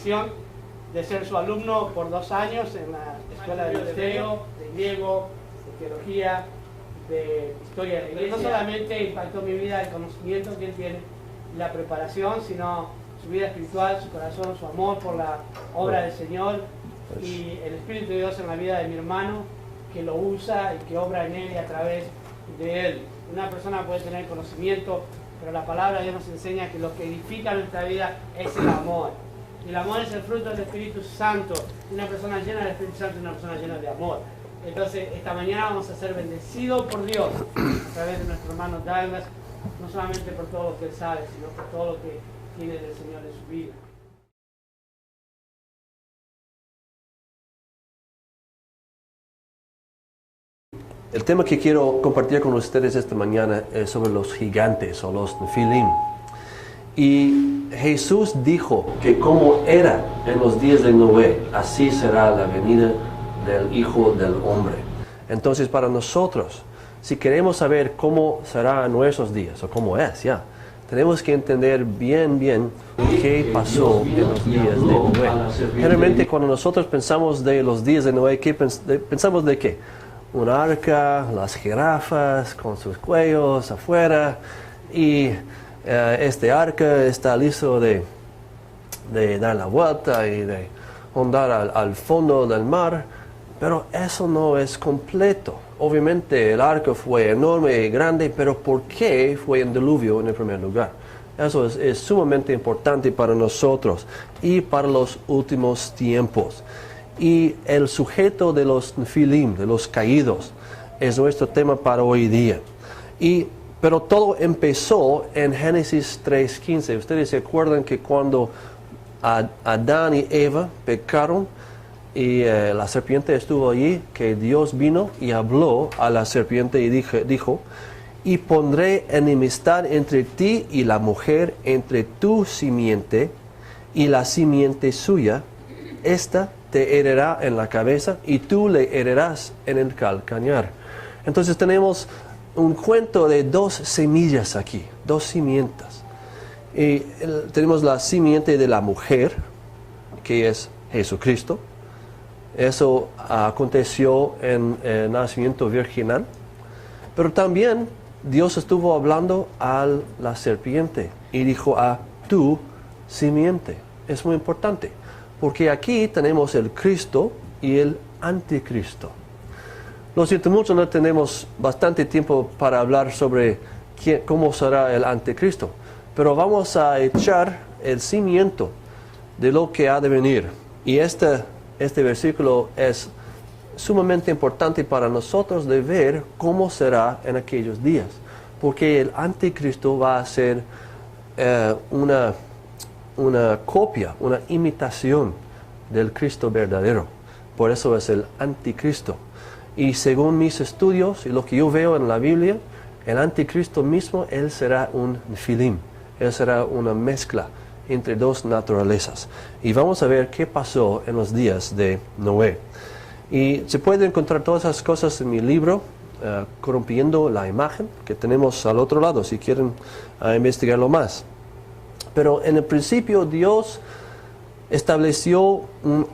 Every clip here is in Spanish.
bendición de ser su alumno por 2 años en la escuela de hebreo, de griego, de teología, de historia de la iglesia. No solamente impactó mi vida el conocimiento que él tiene, la preparación, sino su vida espiritual, su corazón, su amor por la obra del Señor y el Espíritu de Dios en la vida de mi hermano, que lo usa y que obra en él y a través de él. Una persona puede tener conocimiento, pero la palabra de Dios nos enseña que lo que edifica nuestra vida es el amor. Y el amor es el fruto del Espíritu Santo. Una persona llena del Espíritu Santo es una persona llena de amor. Entonces, esta mañana vamos a ser bendecidos por Dios a través de nuestro hermano Douglas, no solamente por todo lo que él sabe, sino por todo lo que tiene del Señor en su vida. El tema que quiero compartir con ustedes esta mañana es sobre los gigantes o los Nefilim. Y Jesús dijo que como era en los días de Noé, así será la venida del Hijo del Hombre. Entonces, para nosotros, si queremos saber cómo será nuestros días, o cómo es ya, tenemos que entender bien qué pasó en los días de Noé. Generalmente, cuando nosotros pensamos de los días de Noé, ¿pensamos de qué? Un arca, las jirafas con sus cuellos afuera, y este arca está listo de dar la vuelta y de andar al fondo del mar, pero eso no es completo. Obviamente el arca fue enorme y grande, pero ¿por qué fue en diluvio en el primer lugar? Eso es sumamente importante para nosotros y para los últimos tiempos. Y el sujeto de los Nefilim, de los caídos, es nuestro tema para hoy día. Pero todo empezó en Génesis 3:15. Ustedes se acuerdan que cuando Adán y Eva pecaron y la serpiente estuvo allí, que Dios vino y habló a la serpiente y dijo, y pondré enemistad entre ti y la mujer, entre tu simiente y la simiente suya. Esta te herirá en la cabeza y tú le herirás en el calcañar. Entonces tenemos un cuento de 2 semillas aquí, 2 simientes. Y tenemos la simiente de la mujer, que es Jesucristo. Eso aconteció en el nacimiento virginal. Pero también Dios estuvo hablando a la serpiente y dijo a tu simiente. Es muy importante, porque aquí tenemos el Cristo y el anticristo. Lo siento mucho, no tenemos bastante tiempo para hablar sobre cómo será el anticristo, pero vamos a echar el cimiento de lo que ha de venir. Y este versículo es sumamente importante para nosotros de ver cómo será en aquellos días, porque el anticristo va a ser una copia, una imitación del Cristo verdadero. Por eso es el anticristo. Y según mis estudios y lo que yo veo en la Biblia, el anticristo mismo, él será un Nefilim. Él será una mezcla entre 2 naturalezas. Y vamos a ver qué pasó en los días de Noé. Y se pueden encontrar todas esas cosas en mi libro, Corrompiendo la Imagen, que tenemos al otro lado, si quieren investigarlo más. Pero en el principio Dios estableció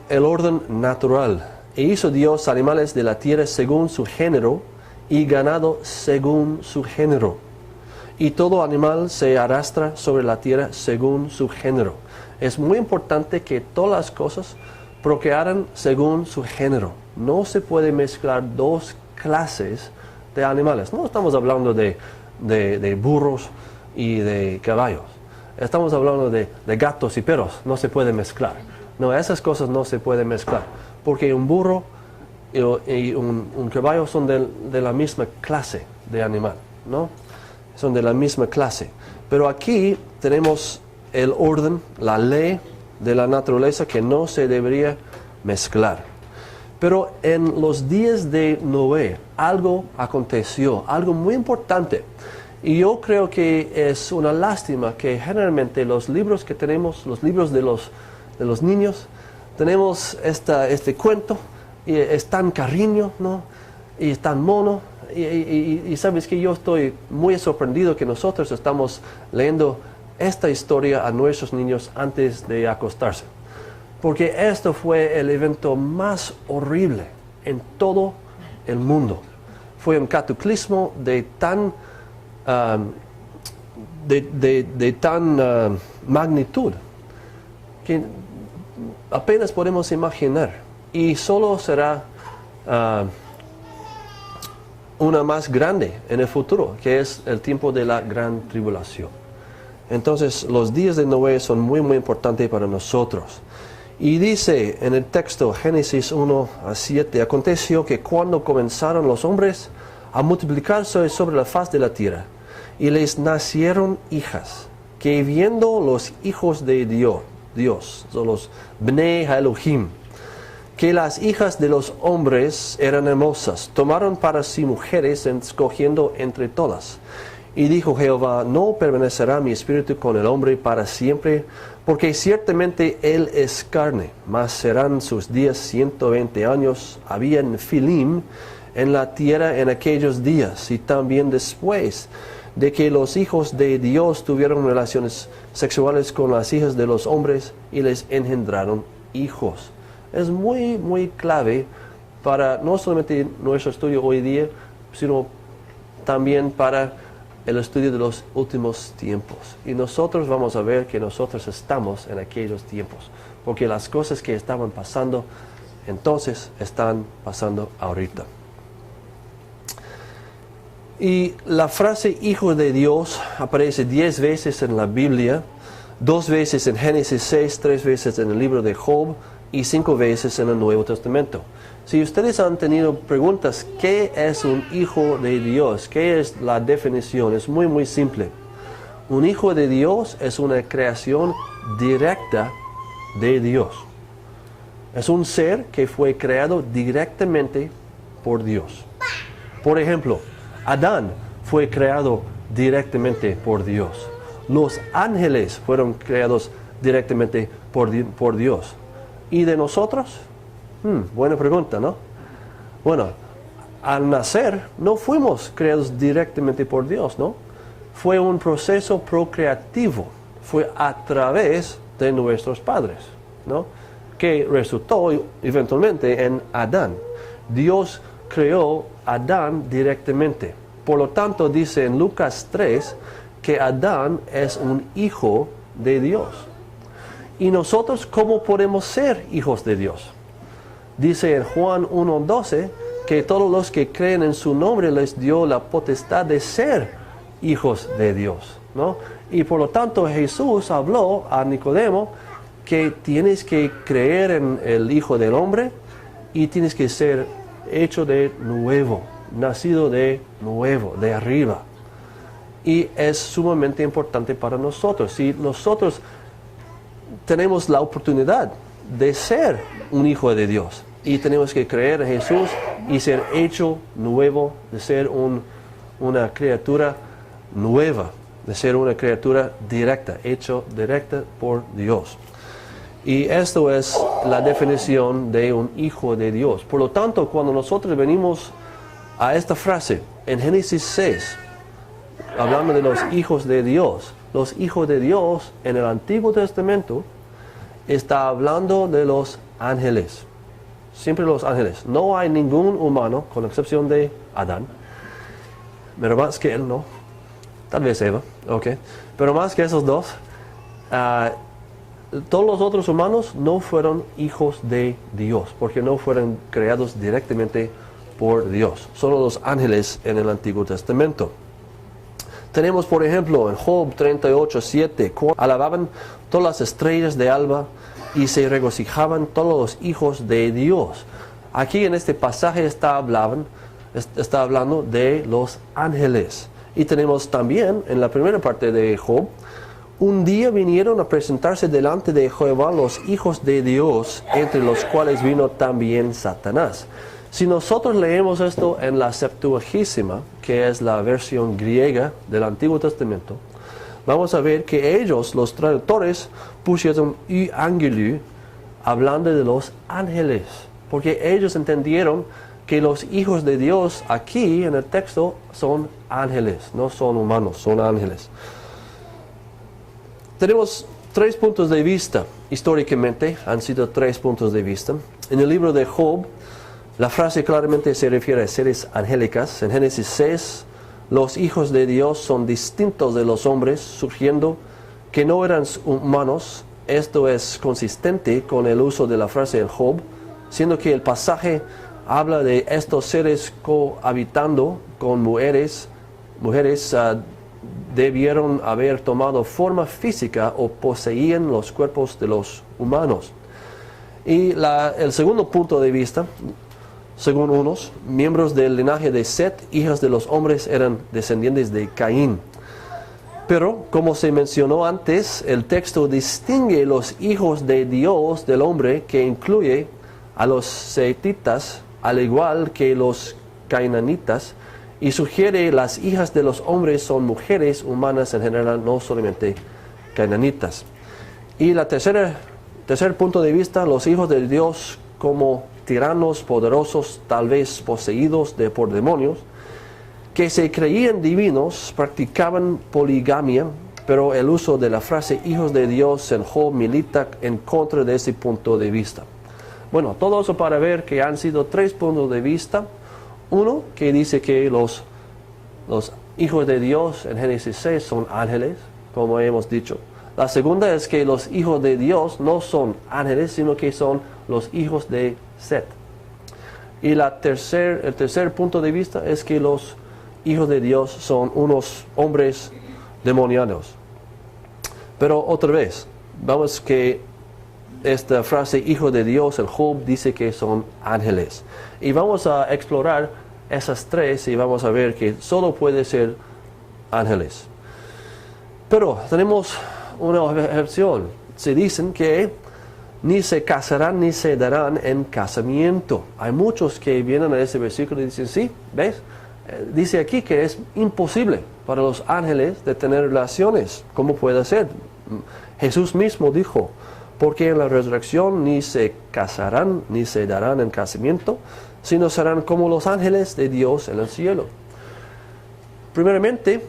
el orden natural. E hizo Dios animales de la tierra según su género y ganado según su género. Y todo animal se arrastra sobre la tierra según su género. Es muy importante que todas las cosas procrearan según su género. No se puede mezclar 2 clases de animales. No estamos hablando de burros y de caballos. Estamos hablando de gatos y perros. No se puede mezclar. No, esas cosas no se pueden mezclar. Porque un burro y un caballo son de la misma clase de animal, ¿no? Son de la misma clase. Pero aquí tenemos el orden, la ley de la naturaleza que no se debería mezclar. Pero en los días de Noé algo aconteció, algo muy importante. Y yo creo que es una lástima que generalmente los libros que tenemos, los libros de los niños, tenemos este cuento, y es tan cariño, ¿no? Y es tan mono, y sabes que yo estoy muy sorprendido que nosotros estamos leyendo esta historia a nuestros niños antes de acostarse. porque esto fue el evento más horrible en todo el mundo. Fue un cataclismo de tan magnitud que apenas podemos imaginar, y solo será una más grande en el futuro, que es el tiempo de la gran tribulación. Entonces los días de Noé son muy muy importantes para nosotros. Y dice en el texto Génesis 1:7, aconteció que cuando comenzaron los hombres a multiplicarse sobre la faz de la tierra, y les nacieron hijas, que viendo los hijos de Dios, los Bnei Elohim, que las hijas de los hombres eran hermosas, tomaron para sí mujeres, escogiendo entre todas. Y dijo Jehová, no permanecerá mi espíritu con el hombre para siempre, porque ciertamente él es carne, mas serán sus días 120 años. Había Nefilim en la tierra en aquellos días, y también después de que los hijos de Dios tuvieron relaciones sexuales con las hijas de los hombres y les engendraron hijos. Es muy, muy clave para no solamente nuestro estudio hoy día, sino también para el estudio de los últimos tiempos. Y nosotros vamos a ver que nosotros estamos en aquellos tiempos, porque las cosas que estaban pasando entonces están pasando ahorita. Y la frase hijo de Dios aparece 10 veces en la Biblia, 2 veces en Génesis 6, 3 veces en el libro de Job y 5 veces en el Nuevo Testamento. Si ustedes han tenido preguntas, ¿qué es un hijo de Dios? ¿Qué es la definición? Es muy muy simple. Un hijo de Dios es una creación directa de Dios. Es un ser que fue creado directamente por Dios. Por ejemplo, Adán fue creado directamente por Dios. Los ángeles fueron creados directamente por Dios. ¿Y de nosotros? Buena pregunta, ¿no? Bueno, al nacer no fuimos creados directamente por Dios, ¿no? Fue un proceso procreativo. Fue a través de nuestros padres, ¿no? Que resultó eventualmente en Adán. Dios creó a Adán directamente. Por lo tanto, dice en Lucas 3 que Adán es un hijo de Dios. ¿Y nosotros cómo podemos ser hijos de Dios? Dice en Juan 1:12 que todos los que creen en su nombre les dio la potestad de ser hijos de Dios, ¿no? Y por lo tanto Jesús habló a Nicodemo que tienes que creer en el Hijo del Hombre y tienes que ser hecho de nuevo, nacido de nuevo, de arriba. Y es sumamente importante para nosotros. Si nosotros tenemos la oportunidad de ser un hijo de Dios y tenemos que creer en Jesús y ser hecho nuevo, de ser una criatura nueva, de ser una criatura directa, hecho directa por Dios. Y esto es la definición de un hijo de Dios. Por lo tanto, cuando nosotros venimos a esta frase en Génesis 6, hablando de los hijos de Dios, los hijos de Dios en el Antiguo Testamento está hablando de los ángeles. Siempre los ángeles. No hay ningún humano, con la excepción de Adán, pero más que él, no. Tal vez Eva, ok. Pero más que esos dos, todos los otros humanos no fueron hijos de Dios, porque no fueron creados directamente por Dios. Solo los ángeles en el Antiguo Testamento. Tenemos, por ejemplo, en Job 38:7, alababan todas las estrellas de alba y se regocijaban todos los hijos de Dios. Aquí en este pasaje está hablando de los ángeles. Y tenemos también, en la primera parte de Job, un día vinieron a presentarse delante de Jehová los hijos de Dios, entre los cuales vino también Satanás. Si nosotros leemos esto en la Septuagesima, que es la versión griega del Antiguo Testamento, vamos a ver que ellos, los traductores, pusieron angelus, hablando de los ángeles, porque ellos entendieron que los hijos de Dios aquí en el texto son ángeles, no son humanos, son ángeles. Tenemos tres puntos de vista. Históricamente han sido tres puntos de vista. En el libro de Job, la frase claramente se refiere a seres angélicas. En Génesis 6, los hijos de Dios son distintos de los hombres, surgiendo que no eran humanos. Esto es consistente con el uso de la frase en Job, siendo que el pasaje habla de estos seres cohabitando con mujeres. Debieron haber tomado forma física o poseían los cuerpos de los humanos. Y el segundo punto de vista, según unos, miembros del linaje de Set, hijas de los hombres, eran descendientes de Caín. Pero, como se mencionó antes, el texto distingue los hijos de Dios del hombre, que incluye a los setitas, al igual que los cainanitas, y sugiere las hijas de los hombres son mujeres humanas en general, no solamente cainanitas. Y el tercer punto de vista, los hijos de Dios como tiranos poderosos, tal vez poseídos por demonios, que se creían divinos, practicaban poligamia, pero el uso de la frase hijos de Dios en Job milita en contra de ese punto de vista. Bueno, todo eso para ver que han sido tres puntos de vista. Uno, que dice que los hijos de Dios en Génesis 6 son ángeles, como hemos dicho. La segunda es que los hijos de Dios no son ángeles, sino que son los hijos de Set. Y el tercer punto de vista es que los hijos de Dios son unos hombres demonianos. Pero otra vez, vamos que esta frase hijo de Dios, el Job dice que son ángeles. Y vamos a explorar esas tres y vamos a ver que solo puede ser ángeles. Pero tenemos una objeción. Se dicen que ni se casarán ni se darán en casamiento. Hay muchos que vienen a ese versículo y dicen, sí, ¿ves? Dice aquí que es imposible para los ángeles de tener relaciones. ¿Cómo puede ser? Jesús mismo dijo, porque en la resurrección ni se casarán ni se darán en casamiento, sino serán como los ángeles de Dios en el cielo. Primeramente,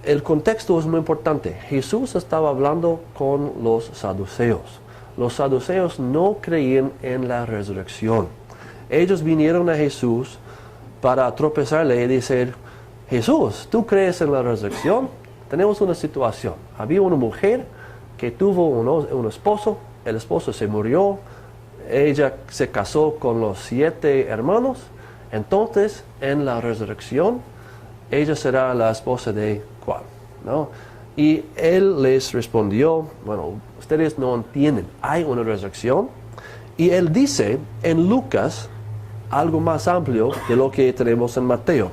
el contexto es muy importante. Jesús estaba hablando con los saduceos. Los saduceos no creían en la resurrección. Ellos vinieron a Jesús para tropezarle y decir, Jesús, ¿tú crees en la resurrección? Tenemos una situación. Había una mujer que tuvo un esposo, el esposo se murió, ella se casó con los 7 hermanos, entonces en la resurrección ella será la esposa de ¿cuál? ¿No? Y él les respondió, bueno, ustedes no entienden, hay una resurrección. Y él dice en Lucas algo más amplio de lo que tenemos en Mateo.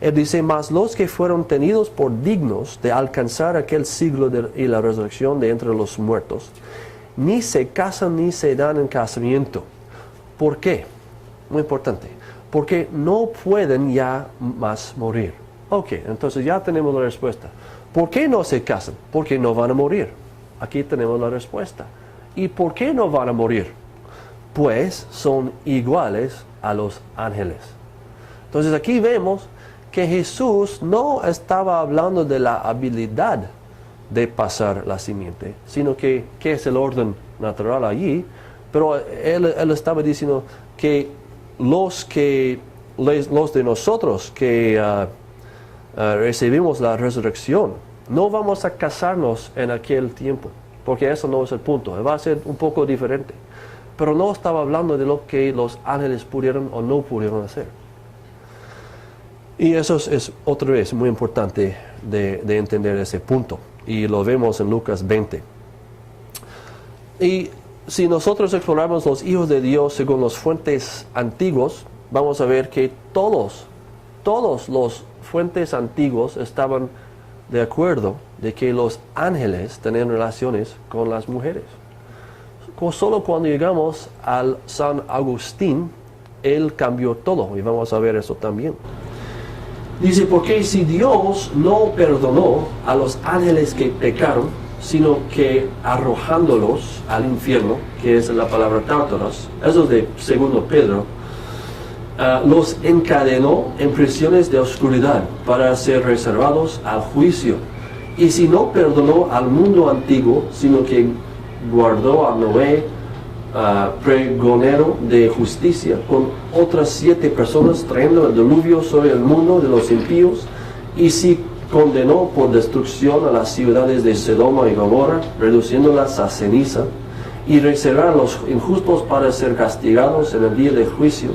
Él dice, mas los que fueron tenidos por dignos de alcanzar aquel siglo y la resurrección de entre los muertos, ni se casan ni se dan en casamiento. ¿Por qué? Muy importante. Porque no pueden ya más morir. Ok, entonces ya tenemos la respuesta. ¿Por qué no se casan? Porque no van a morir. Aquí tenemos la respuesta. ¿Y por qué no van a morir? Pues son iguales a los ángeles. Entonces aquí vemos que Jesús no estaba hablando de la habilidad de pasar la simiente, sino que es el orden natural allí, pero él estaba diciendo que los de nosotros que recibimos la resurrección, no vamos a casarnos en aquel tiempo, porque eso no es el punto, va a ser un poco diferente. Pero no estaba hablando de lo que los ángeles pudieron o no pudieron hacer. Y eso es otra vez muy importante de entender ese punto. Y lo vemos en Lucas 20. Y si nosotros exploramos los hijos de Dios según las fuentes antiguos, vamos a ver que todos los fuentes antiguos estaban de acuerdo de que los ángeles tenían relaciones con las mujeres. Solo cuando llegamos al San Agustín, él cambió todo, y vamos a ver eso también. Dice, porque si Dios no perdonó a los ángeles que pecaron, sino que arrojándolos al infierno, que es la palabra tártaros, eso es de 2 Pedro, los encadenó en prisiones de oscuridad para ser reservados al juicio. Y si no perdonó al mundo antiguo, sino que guardó a Noé, pregonero de justicia, con otras 7 personas, trayendo el diluvio sobre el mundo de los impíos, y si condenó por destrucción a las ciudades de Sodoma y Gomorra, reduciéndolas a ceniza, y reservar a los injustos para ser castigados en el día de juicio,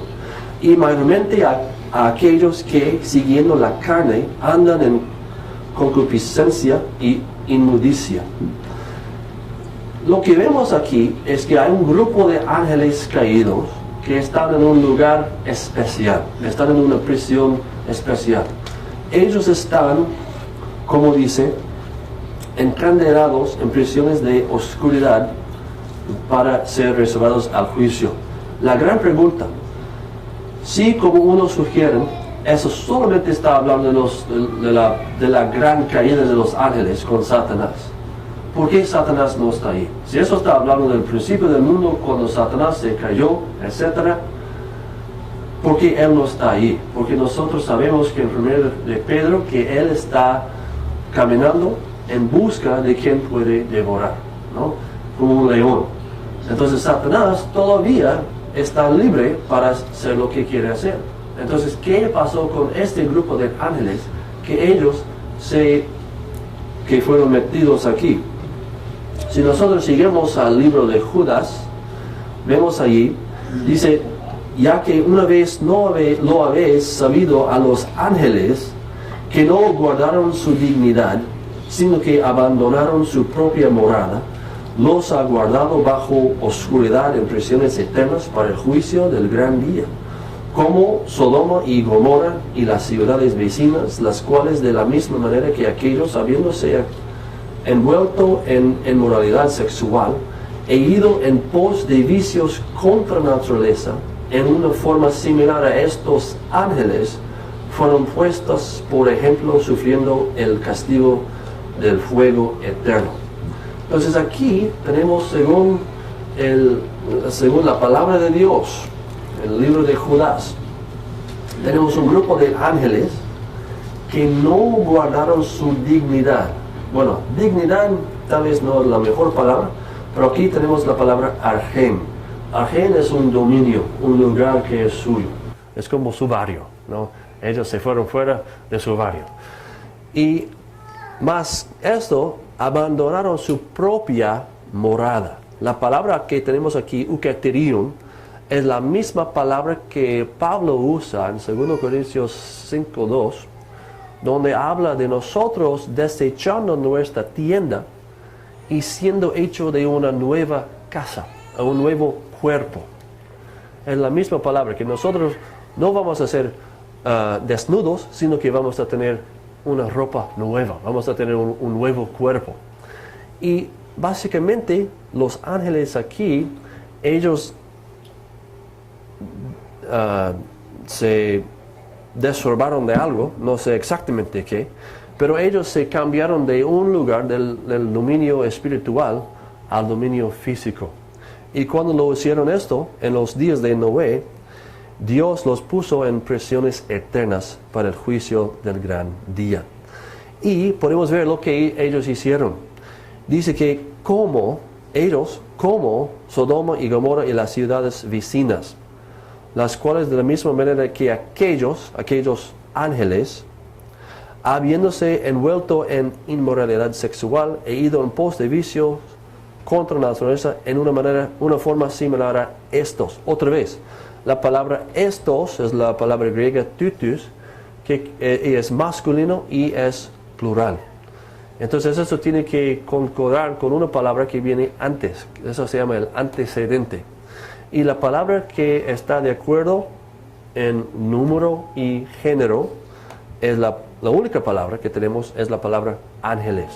y mayormente a aquellos que, siguiendo la carne, andan en concupiscencia y inmundicia. Lo que vemos aquí es que hay un grupo de ángeles caídos que están en un lugar especial, están en una prisión especial. Ellos están, como dice, encandelados en prisiones de oscuridad para ser reservados al juicio. La gran pregunta, si como unos sugieren, eso solamente está hablando de la gran caída de los ángeles con Satanás. ¿Por qué Satanás no está ahí? Si eso está hablando del principio del mundo, cuando Satanás se cayó, etc., ¿por qué Él no está ahí? Porque nosotros sabemos que en 1 de Pedro, que Él está caminando en busca de quien puede devorar, ¿no? Como un león. Entonces Satanás todavía está libre para hacer lo que quiere hacer. Entonces, ¿qué pasó con este grupo de ángeles que ellos que fueron metidos aquí? Si nosotros seguimos al libro de Judas, vemos allí, dice, ya que una vez lo habéis sabido a los ángeles, que no guardaron su dignidad, sino que abandonaron su propia morada, los ha guardado bajo oscuridad en prisiones eternas para el juicio del gran día, como Sodoma y Gomorra y las ciudades vecinas, las cuales de la misma manera que aquellos, habiéndose envuelto en inmoralidad sexual, e ido en pos de vicios contra naturaleza, en una forma similar a estos ángeles, fueron puestos, por ejemplo, sufriendo el castigo del fuego eterno. Entonces aquí tenemos, según la palabra de Dios, el libro de Judas, tenemos un grupo de ángeles que no guardaron su dignidad. Bueno, dignidad tal vez no es la mejor palabra, pero aquí tenemos la palabra argen. Argen es un dominio, un lugar que es suyo. Es como su barrio, ¿no? Ellos se fueron fuera de su barrio. Y más esto, abandonaron su propia morada. La palabra que tenemos aquí, eukaterion, es la misma palabra que Pablo usa en 2 Corintios 5:2, donde habla de nosotros desechando nuestra tienda y siendo hecho de una nueva casa, un nuevo cuerpo. Es la misma palabra, que nosotros no vamos a ser desnudos, sino que vamos a tener una ropa nueva, vamos a tener un nuevo cuerpo. Y básicamente los ángeles aquí, ellos se desorbaron de algo, no sé exactamente qué, pero ellos se cambiaron de un lugar del dominio espiritual al dominio físico. Y cuando lo hicieron esto, en los días de Noé, Dios los puso en prisiones eternas para el juicio del gran día. Y podemos ver lo que ellos hicieron. Dice que como Sodoma y Gomorra y las ciudades vecinas, las cuales de la misma manera que aquellos ángeles, habiéndose envuelto en inmoralidad sexual e ido en pos de vicios contra la naturaleza en una forma similar a estos. Otra vez, la palabra estos es la palabra griega tutus, que es masculino y es plural. Entonces eso tiene que concordar con una palabra que viene antes, eso se llama el antecedente. Y la palabra que está de acuerdo en número y género, es la única palabra que tenemos, es la palabra ángeles.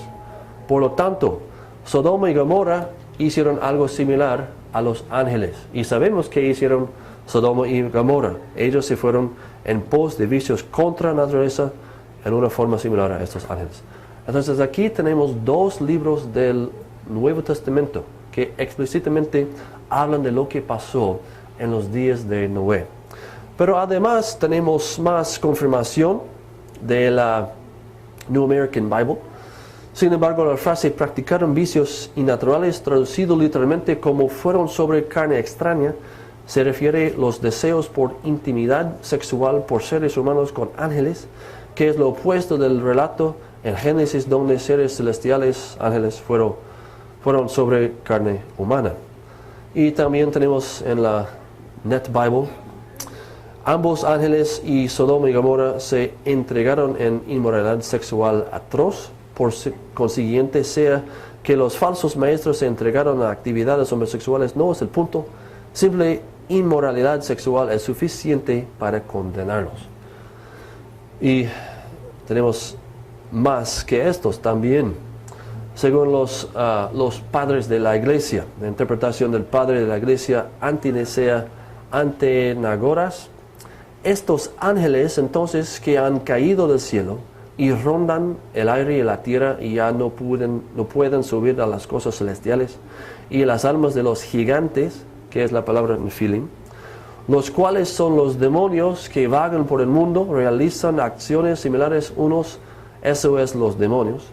Por lo tanto, Sodoma y Gomorra hicieron algo similar a los ángeles. Y sabemos que hicieron Sodoma y Gomorra. Ellos se fueron en pos de vicios contra la naturaleza en una forma similar a estos ángeles. Entonces aquí tenemos 2 libros del Nuevo Testamento que explícitamente hablan de lo que pasó en los días de Noé. Pero además tenemos más confirmación de la New American Bible. Sin embargo, la frase practicaron vicios innaturales, traducido literalmente como fueron sobre carne extraña, se refiere a los deseos por intimidad sexual por seres humanos con ángeles, que es lo opuesto del relato en Génesis donde seres celestiales, ángeles, fueron sobre carne humana. Y también tenemos en la Net Bible, ambos ángeles y Sodoma y Gomorra se entregaron en inmoralidad sexual atroz. Por consiguiente, sea que los falsos maestros se entregaron a actividades homosexuales no es el punto. Simple inmoralidad sexual es suficiente para condenarlos. Y tenemos más que estos también. Según los padres de la iglesia, la interpretación del padre de la iglesia Antinicea Antenagoras, estos ángeles entonces que han caído del cielo y rondan el aire y la tierra y ya no pueden subir a las cosas celestiales, y las almas de los gigantes, que es la palabra Nephilim, los cuales son los demonios que vagan por el mundo, realizan acciones similares unos, eso es los demonios,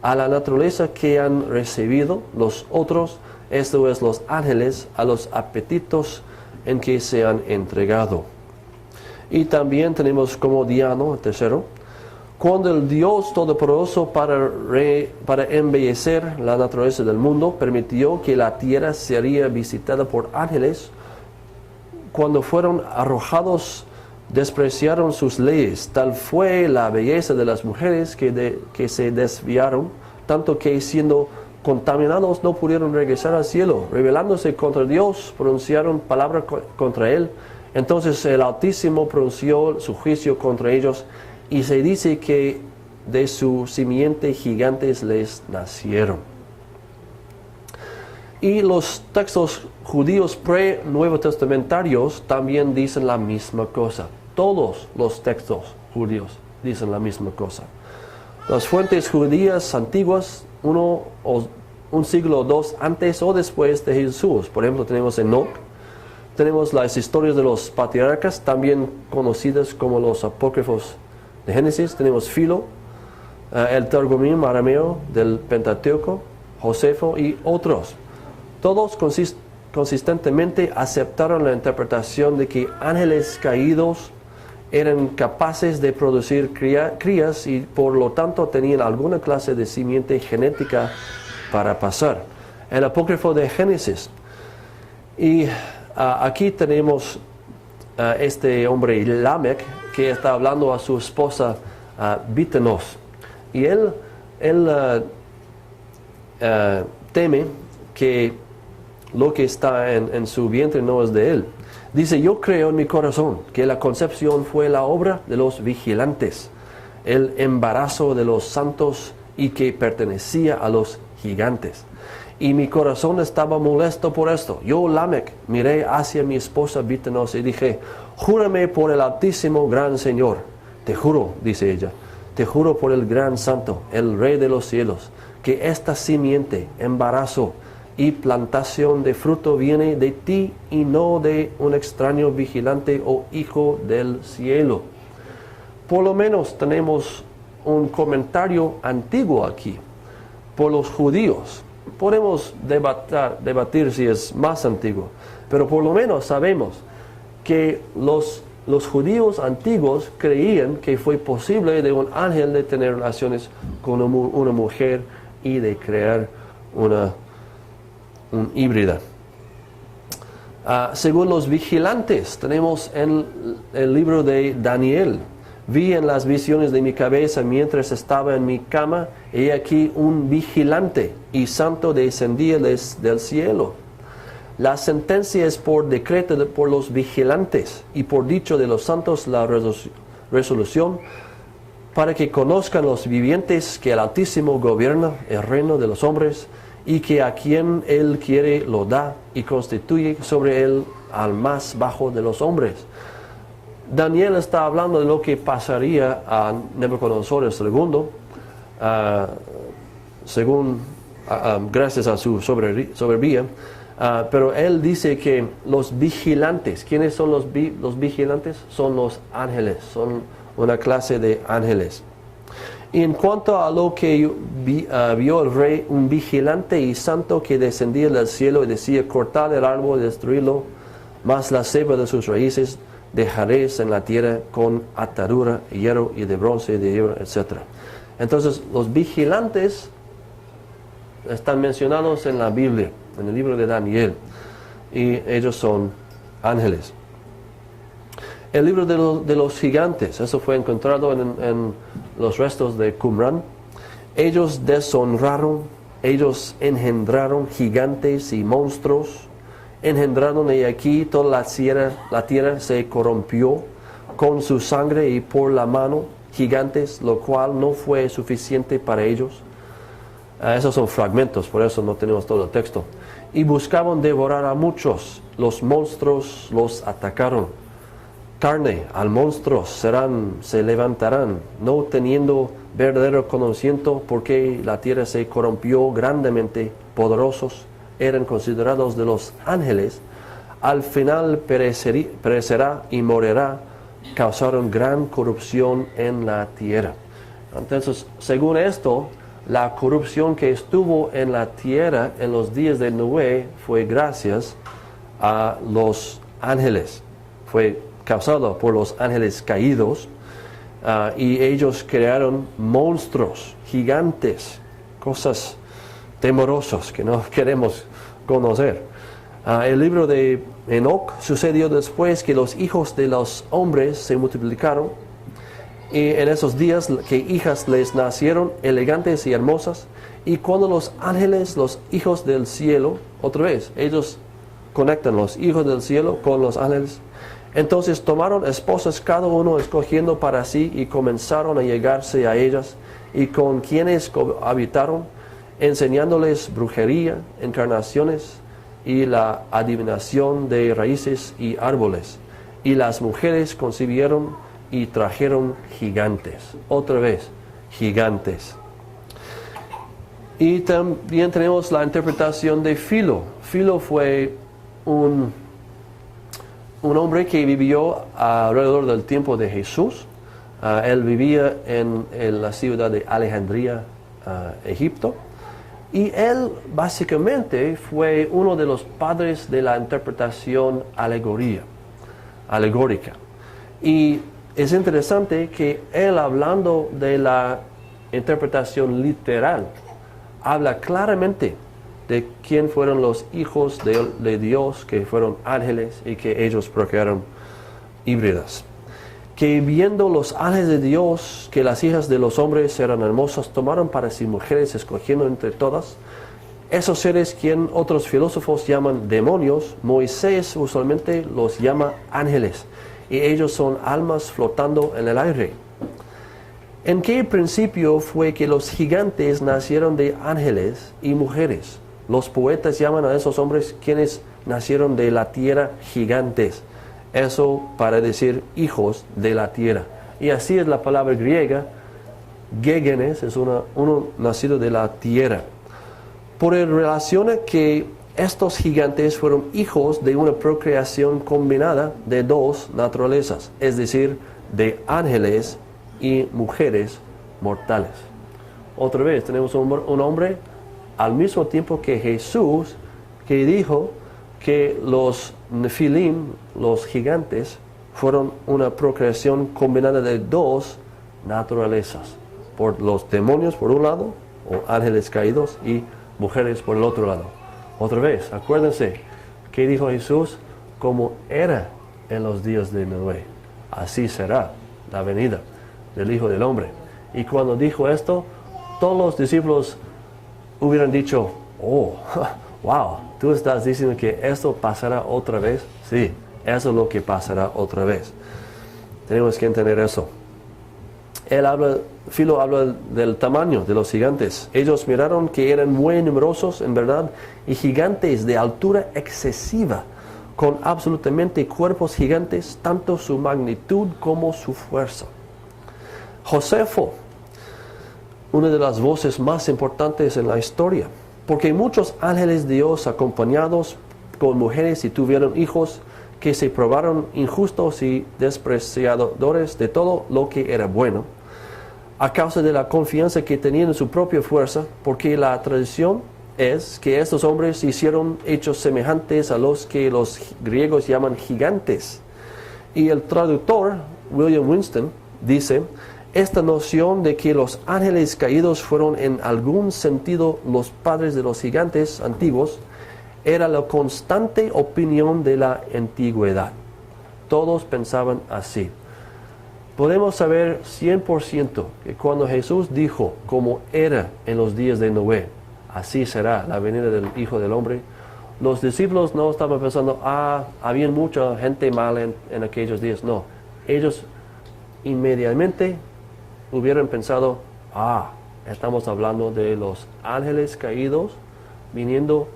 a la naturaleza que han recibido los otros, esto es los ángeles, a los apetitos en que se han entregado. Y también tenemos como Diano, el tercero, cuando el Dios Todopoderoso para embellecer la naturaleza del mundo permitió que la tierra sería visitada por ángeles, cuando fueron arrojados despreciaron sus leyes. Tal fue la belleza de las mujeres que se desviaron, tanto que siendo contaminados no pudieron regresar al cielo. Rebelándose contra Dios, pronunciaron palabra contra Él. Entonces el Altísimo pronunció su juicio contra ellos, y se dice que de su simiente gigantes les nacieron. Y los textos judíos pre-nuevo testamentarios también dicen la misma cosa. Todos los textos judíos dicen la misma cosa. Las fuentes judías antiguas, un siglo o dos antes o después de Jesús. Por ejemplo, tenemos Enoch, tenemos las historias de los patriarcas, también conocidas como los apócrifos de Génesis. Tenemos Filo, el Targumim arameo del Pentateuco, Josefo y otros. Todos consistentemente aceptaron la interpretación de que ángeles caídos eran capaces de producir crías y por lo tanto tenían alguna clase de simiente genética para pasar. El apócrifo de Génesis. Y aquí tenemos este hombre Lamech, que está hablando a su esposa Bitenos, y él teme que lo que está en su vientre no es de él. Dice: yo creo en mi corazón que la concepción fue la obra de los vigilantes, el embarazo de los santos, y que pertenecía a los gigantes. Y mi corazón estaba molesto por esto. Yo, Lamech, miré hacia mi esposa Bitenos y dije: júrame por el Altísimo gran Señor. Te juro, dice ella, te juro por el gran santo, el Rey de los cielos, que esta simiente, embarazo y plantación de fruto viene de ti y no de un extraño vigilante o hijo del cielo. Por lo menos tenemos un comentario antiguo aquí por los judíos. Podemos debatir si es más antiguo, pero por lo menos sabemos que los judíos antiguos creían que fue posible de un ángel de tener relaciones con una mujer y de crear un híbrida. Según los vigilantes, tenemos en el libro de Daniel: vi en las visiones de mi cabeza mientras estaba en mi cama, he aquí un vigilante y santo descendía del cielo. La sentencia es por decreto por los vigilantes y por dicho de los santos la resolución, para que conozcan los vivientes que el Altísimo gobierna el reino de los hombres, y que a quien Él quiere lo da y constituye sobre él al más bajo de los hombres. Daniel está hablando de lo que pasaría a Nabucodonosor II, gracias a su soberbia, pero él dice que los vigilantes, ¿quiénes son los vigilantes? Son los ángeles, son una clase de ángeles. Y en cuanto a lo que vio el rey, un vigilante y santo que descendía del cielo y decía, cortad el árbol y destruidlo, mas la cepa de sus raíces dejaréis en la tierra con atadura, hierro y de bronce, de hierro, etc. Entonces, los vigilantes están mencionados en la Biblia, en el libro de Daniel, y ellos son ángeles. El libro de los gigantes, eso fue encontrado en los restos de Qumran. Ellos deshonraron, ellos engendraron gigantes y monstruos, engendraron, y aquí toda la tierra se corrompió con su sangre y por la mano gigantes, lo cual no fue suficiente para ellos. Esos son fragmentos, por eso no tenemos todo el texto. Y buscaban devorar a muchos, los monstruos los atacaron. Carne al monstruo se levantarán, no teniendo verdadero conocimiento, porque la tierra se corrompió grandemente, poderosos eran considerados de los ángeles, al final perecerá y morirá, causaron gran corrupción en la tierra. Entonces, según esto, la corrupción que estuvo en la tierra en los días de Noé fue gracias a los ángeles, fue causado por los ángeles caídos, y ellos crearon monstruos, gigantes, cosas temerosas que no queremos conocer. El libro de Enoc sucedió después que los hijos de los hombres se multiplicaron, y en esos días que hijas les nacieron elegantes y hermosas, y cuando los ángeles, los hijos del cielo, otra vez, ellos conectan los hijos del cielo con los ángeles. Entonces tomaron esposas cada uno escogiendo para sí, y comenzaron a llegarse a ellas, y con quienes habitaron, enseñándoles brujería, encarnaciones y la adivinación de raíces y árboles. Y las mujeres concibieron y trajeron gigantes. Otra vez, gigantes. Y también tenemos la interpretación de Filo. Filo fue un hombre que vivió alrededor del tiempo de Jesús. Él vivía en la ciudad de Alejandría, Egipto. Y él básicamente fue uno de los padres de la interpretación alegórica. Y es interesante que él, hablando de la interpretación literal, habla claramente de quién fueron los hijos de Dios, que fueron ángeles y que ellos procrearon híbridas. Que viendo los ángeles de Dios que las hijas de los hombres eran hermosas, tomaron para sí mujeres, escogiendo entre todas esos seres quien otros filósofos llaman demonios. Moisés usualmente los llama ángeles, y ellos son almas flotando en el aire. ¿En qué principio fue que los gigantes nacieron de ángeles y mujeres? Los poetas llaman a esos hombres quienes nacieron de la tierra gigantes. Eso para decir hijos de la tierra. Y así es la palabra griega, gégenes, es uno nacido de la tierra. Por el relaciona que estos gigantes fueron hijos de una procreación combinada de dos naturalezas, es decir, de ángeles y mujeres mortales. Otra vez tenemos un hombre al mismo tiempo que Jesús, que dijo que los Nefilim, los gigantes, fueron una procreación combinada de dos naturalezas, por los demonios por un lado, o ángeles caídos, y mujeres por el otro lado. Otra vez, acuérdense, ¿qué dijo Jesús? Como era en los días de Noé, así será la venida del Hijo del Hombre. Y cuando dijo esto, todos los discípulos hubieran dicho, oh, wow, ¿tú estás diciendo que esto pasará otra vez? Sí, eso es lo que pasará otra vez. Tenemos que entender eso. Filo habla del tamaño de los gigantes. Ellos miraron que eran muy numerosos, en verdad, y gigantes de altura excesiva, con absolutamente cuerpos gigantes, tanto su magnitud como su fuerza. Josefo, una de las voces más importantes en la historia, porque muchos ángeles de Dios acompañados con mujeres y tuvieron hijos que se probaron injustos y despreciadores de todo lo que era bueno, a causa de la confianza que tenían en su propia fuerza, porque la tradición es que estos hombres hicieron hechos semejantes a los que los griegos llaman gigantes. Y el traductor, William Winston, dice, esta noción de que los ángeles caídos fueron en algún sentido los padres de los gigantes antiguos, era la constante opinión de la antigüedad. Todos pensaban así. Podemos saber 100% que cuando Jesús dijo, como era en los días de Noé, así será la venida del Hijo del Hombre, los discípulos no estaban pensando, había mucha gente mala en aquellos días. No, ellos inmediatamente hubieran pensado, estamos hablando de los ángeles caídos viniendo,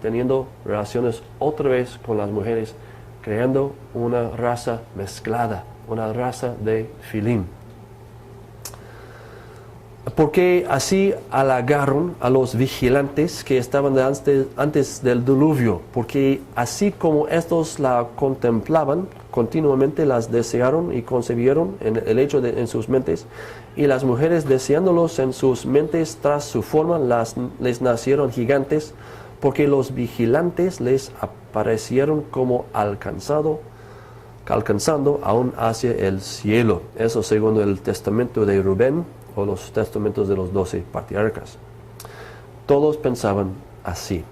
teniendo relaciones otra vez con las mujeres, creando una raza mezclada, una raza de Filim. Porque así halagaron a los vigilantes que estaban antes del diluvio, porque así como estos la contemplaban, continuamente las desearon y concebieron el hecho en sus mentes, y las mujeres deseándolos en sus mentes tras su forma, les nacieron gigantes, porque los vigilantes les aparecieron como alcanzando aún hacia el cielo. Eso según el testamento de Rubén, o los testamentos de los 12 patriarcas. Todos pensaban así.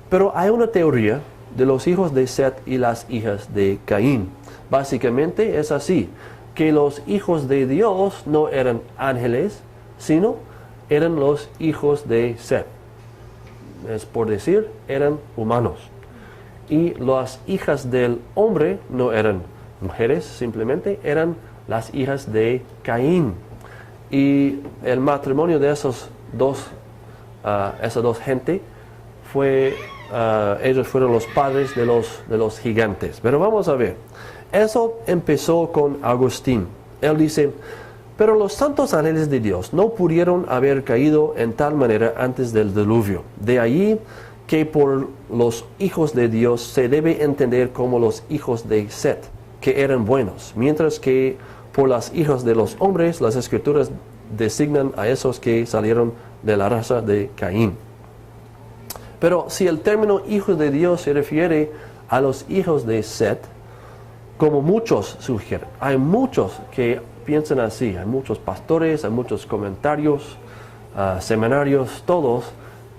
Pero hay una teoría de los hijos de Set y las hijas de Caín. Básicamente es así, que los hijos de Dios no eran ángeles, sino eran los hijos de Set. Es por decir, eran humanos. Y las hijas del hombre no eran mujeres, simplemente eran las hijas de Caín. Y el matrimonio de esas dos gente ellos fueron los padres de los gigantes. Pero vamos a ver, eso empezó con Agustín. Él dice, pero los santos ángeles de Dios no pudieron haber caído en tal manera antes del diluvio. De allí que por los hijos de Dios se debe entender como los hijos de Set, que eran buenos, mientras que por las hijas de los hombres, las escrituras designan a esos que salieron de la raza de Caín. Pero si el término hijos de Dios se refiere a los hijos de Set, como muchos sugieren, hay muchos que piensan así, hay muchos pastores, hay muchos comentarios, seminarios, todos,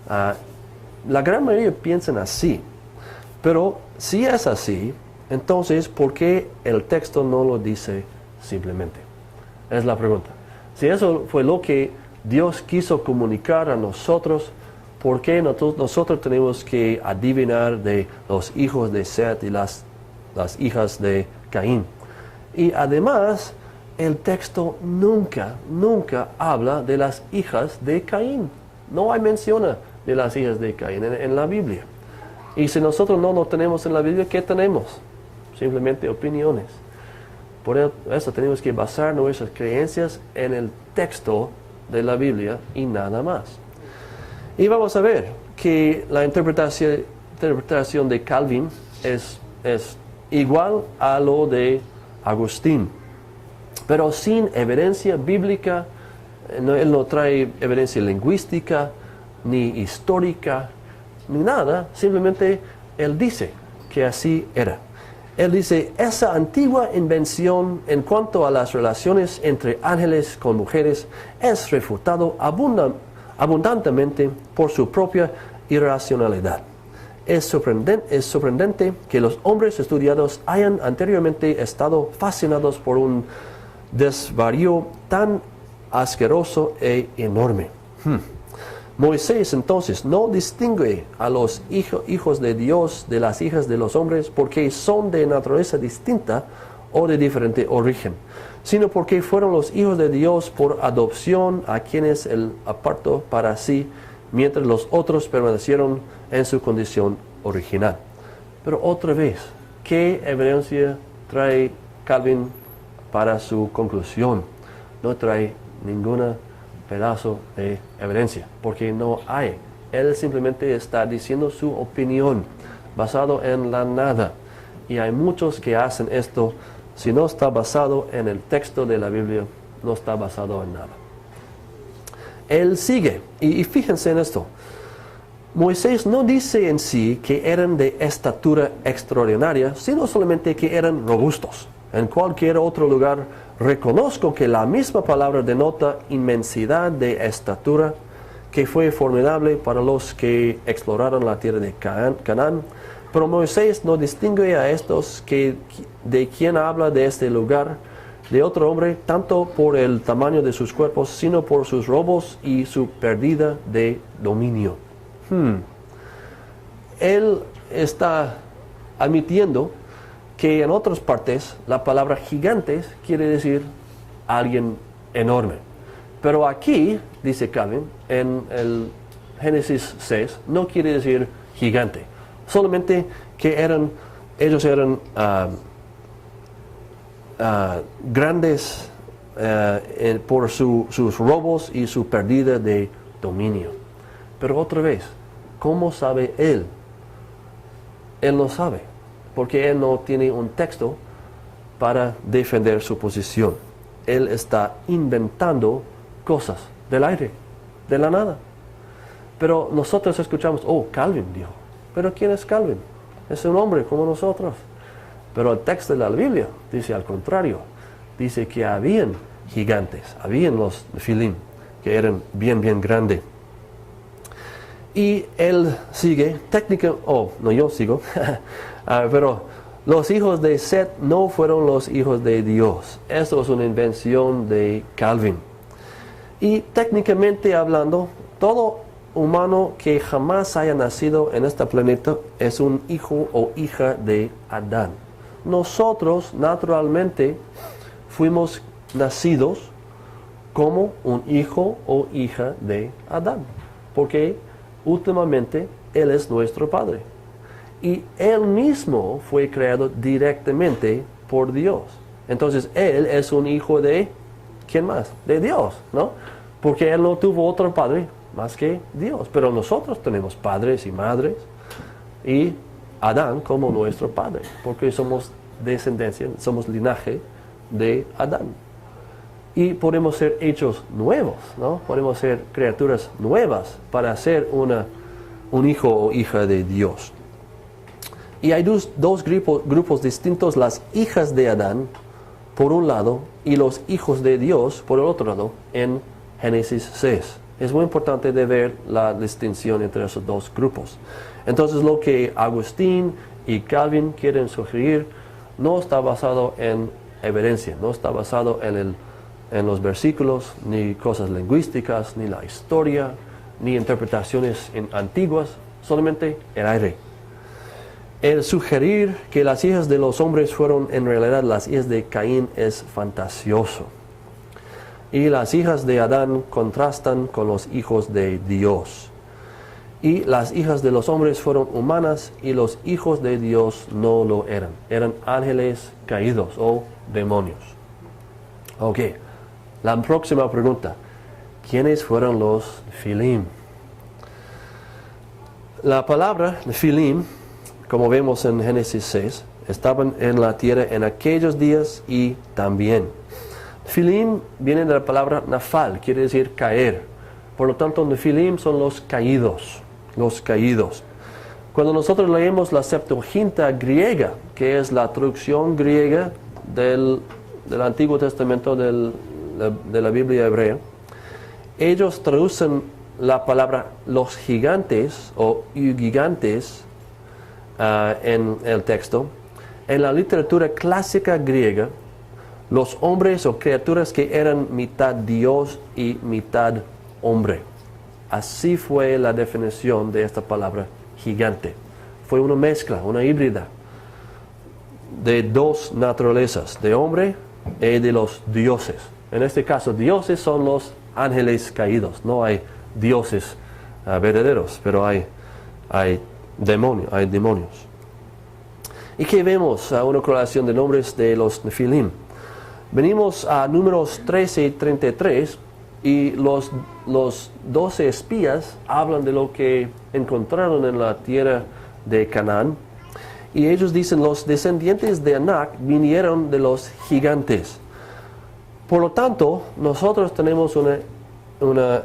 la gran mayoría piensan así. Pero si es así, entonces, ¿por qué el texto no lo dice simplemente? Es la pregunta. Si eso fue lo que Dios quiso comunicar a nosotros, ¿por qué nosotros tenemos que adivinar de los hijos de Set y las hijas de Caín? Y además, el texto nunca habla de las hijas de Caín. No hay mención de las hijas de Caín en la Biblia. Y si nosotros no lo tenemos en la Biblia, ¿qué tenemos? Simplemente opiniones. Por eso tenemos que basar nuestras creencias en el texto de la Biblia y nada más. Y vamos a ver que la interpretación de Calvin es igual a lo de Agustín, pero sin evidencia bíblica. Él no trae evidencia lingüística, ni histórica, ni nada. Simplemente él dice que así era. Él dice, esa antigua invención en cuanto a las relaciones entre ángeles con mujeres es refutado abundantemente por su propia irracionalidad. Es sorprendente que los hombres estudiados hayan anteriormente estado fascinados por un desvarío tan asqueroso e enorme. Moisés entonces no distingue a los hijos de Dios de las hijas de los hombres porque son de naturaleza distinta o de diferente origen, sino porque fueron los hijos de Dios por adopción, a quienes él apartó para sí, mientras los otros permanecieron en su condición original. Pero otra vez, ¿qué evidencia trae Calvin para su conclusión? No trae ninguna pedazo de evidencia, porque no hay. Él simplemente está diciendo su opinión basado en la nada. Y hay muchos que hacen esto. Si no está basado en el texto de la Biblia, no está basado en nada. él sigue. Y fíjense en esto. Moisés no dice en sí que eran de estatura extraordinaria, sino solamente que eran robustos. En cualquier otro lugar reconozco que la misma palabra denota inmensidad de estatura, que fue formidable para los que exploraron la tierra de Canaán. Pero Moisés no distingue a estos de quien habla de este lugar de otro hombre, tanto por el tamaño de sus cuerpos, sino por sus robos y su pérdida de dominio. Él está admitiendo que en otras partes la palabra gigantes quiere decir alguien enorme. Pero aquí, dice Calvin, en el Génesis 6, no quiere decir gigante. Solamente que ellos eran grandes por sus robos y su pérdida de dominio. Pero otra vez, ¿cómo sabe él? Él no sabe, porque él no tiene un texto para defender su posición. Él está inventando cosas del aire, de la nada. Pero nosotros escuchamos, oh, Calvin dijo. ¿Pero quién es Calvin? Es un hombre como nosotros. Pero el texto de la Biblia dice al contrario. Dice que habían gigantes, habían los Nefilim, que eran bien grandes. Y él sigue, yo sigo, pero los hijos de Set no fueron los hijos de Dios. Esto es una invención de Calvin. Y técnicamente hablando, todo humano que jamás haya nacido en este planeta es un hijo o hija de Adán. Nosotros naturalmente fuimos nacidos como un hijo o hija de Adán, porque últimamente Él es nuestro Padre. Y Él mismo fue creado directamente por Dios. Entonces Él es un hijo de, ¿quién más? De Dios, ¿no? Porque Él no tuvo otro padre más que Dios. Pero nosotros tenemos padres y madres y Adán como nuestro padre, porque somos descendencia, somos linaje de Adán. Y podemos ser hechos nuevos, ¿no? Podemos ser criaturas nuevas para ser un hijo o hija de Dios. Y hay dos grupos distintos, las hijas de Adán, por un lado, y los hijos de Dios, por el otro lado, en Génesis 6. Es muy importante de ver la distinción entre esos dos grupos. Entonces, lo que Agustín y Calvin quieren sugerir no está basado en evidencia, no está basado en los versículos, ni cosas lingüísticas, ni la historia, ni interpretaciones antiguas, solamente el aire. El sugerir que las hijas de los hombres fueron en realidad las hijas de Caín es fantasioso. Y las hijas de Adán contrastan con los hijos de Dios. Y las hijas de los hombres fueron humanas y los hijos de Dios no lo eran. Eran ángeles caídos o demonios. Ok, la próxima pregunta. ¿Quiénes fueron los Nefilim? La palabra Nefilim, como vemos en Génesis 6, estaban en la tierra en aquellos días y también. Nefilim viene de la palabra nafal, quiere decir caer. Por lo tanto, Nefilim son los caídos. Los caídos. Cuando nosotros leemos la Septuaginta griega, que es la traducción griega del Antiguo Testamento de la Biblia hebrea, ellos traducen la palabra los gigantes o gigantes en el texto. En la literatura clásica griega, los hombres o criaturas que eran mitad Dios y mitad hombre. Así fue la definición de esta palabra gigante. Fue una mezcla, una híbrida de dos naturalezas, de hombre y de los dioses. En este caso, dioses son los ángeles caídos. No hay dioses verdaderos, pero hay demonios. ¿Y qué vemos? Una correlación de nombres de los Nefilim. Venimos a Números 13 y 33. Y los 12 espías hablan de lo que encontraron en la tierra de Canaán. Y ellos dicen, los descendientes de Anak vinieron de los gigantes. Por lo tanto, nosotros tenemos una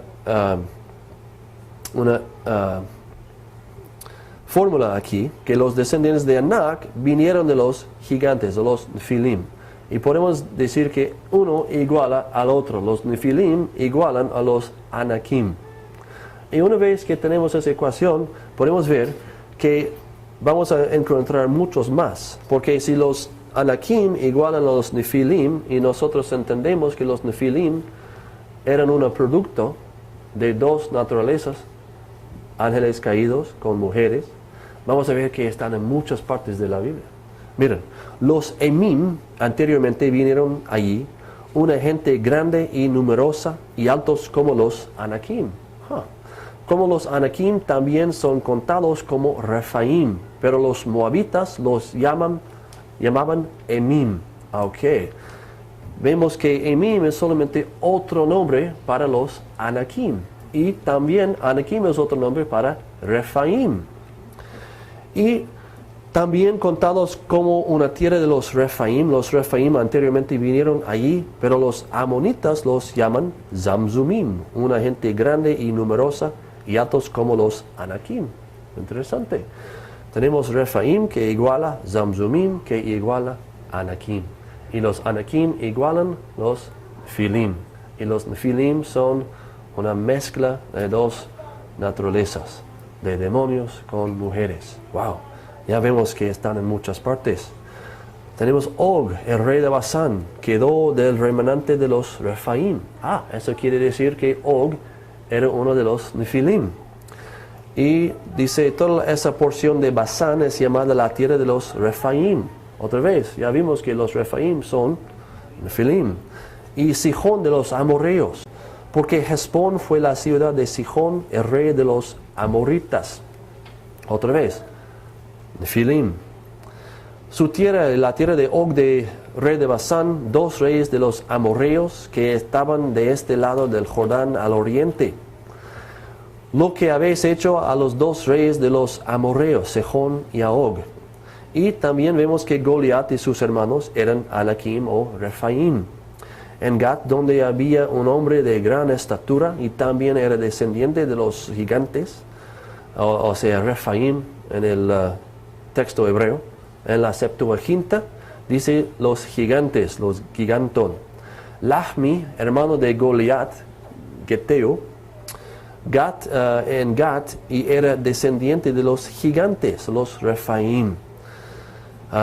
fórmula aquí, que los descendientes de Anak vinieron de los gigantes, de los Nefilim. Y podemos decir que uno iguala al otro. Los Nefilim igualan a los Anakim. Y una vez que tenemos esa ecuación, podemos ver que vamos a encontrar muchos más. Porque si los Anakim igualan a los Nefilim, y nosotros entendemos que los Nefilim eran un producto de dos naturalezas, ángeles caídos con mujeres, vamos a ver que están en muchas partes de la Biblia. Miren, los Emim anteriormente vinieron allí, una gente grande y numerosa y altos como los Anakim. Como los Anakim también son contados como Refaim, pero los moabitas los llamaban Emim. Ok. Vemos que Emim es solamente otro nombre para los Anakim. Y también Anakim es otro nombre para Refaim. Y también contados como una tierra de los Refaim. Los Refaim anteriormente vinieron allí, pero los amonitas los llaman Zamzumim, una gente grande y numerosa y altos como los Anakim. Interesante. Tenemos Refaim que iguala Zamzumim que iguala Anakim. Y los Anakim igualan los Nefilim. Y los Nefilim son una mezcla de dos naturalezas, de demonios con mujeres. ¡Wow! Ya vemos que están en muchas partes. Tenemos Og, el rey de Basán, quedó del remanente de los Refaim. Eso quiere decir que Og era uno de los Nefilim. Y dice, toda esa porción de Basán es llamada la tierra de los Refaim. Otra vez, ya vimos que los Refaim son Nefilim. Y Sihón de los amorreos, porque Hesbón fue la ciudad de Sihón, el rey de los amorritas. Otra vez, Nefilim. Su tierra, la tierra de Og, de rey de Basán, dos reyes de los amorreos que estaban de este lado del Jordán al oriente. Lo que habéis hecho a los dos reyes de los amorreos, Sihón y a Og. Y también vemos que Goliat y sus hermanos eran Anakim o Refaim. En Gat, donde había un hombre de gran estatura y también era descendiente de los gigantes, o sea, Refaim en el texto hebreo. En la Septuaginta dice los gigantes, los gigantón. Lahmi, hermano de Goliat, Geteo, en Gat, y era descendiente de los gigantes, los Refaim.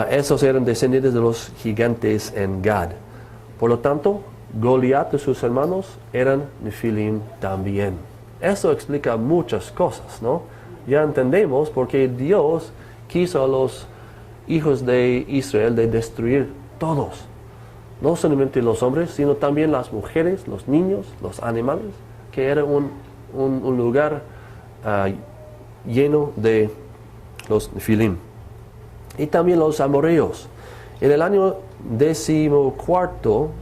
Esos eran descendientes de los gigantes en Gad. Por lo tanto, Goliat y sus hermanos eran Nefilim también. Eso explica muchas cosas, ¿no? Ya entendemos por qué Dios quiso a los hijos de Israel de destruir todos. No solamente los hombres, sino también las mujeres, los niños, los animales, que era un lugar lleno de los Nefilim. Y también los amorreos. En el año 14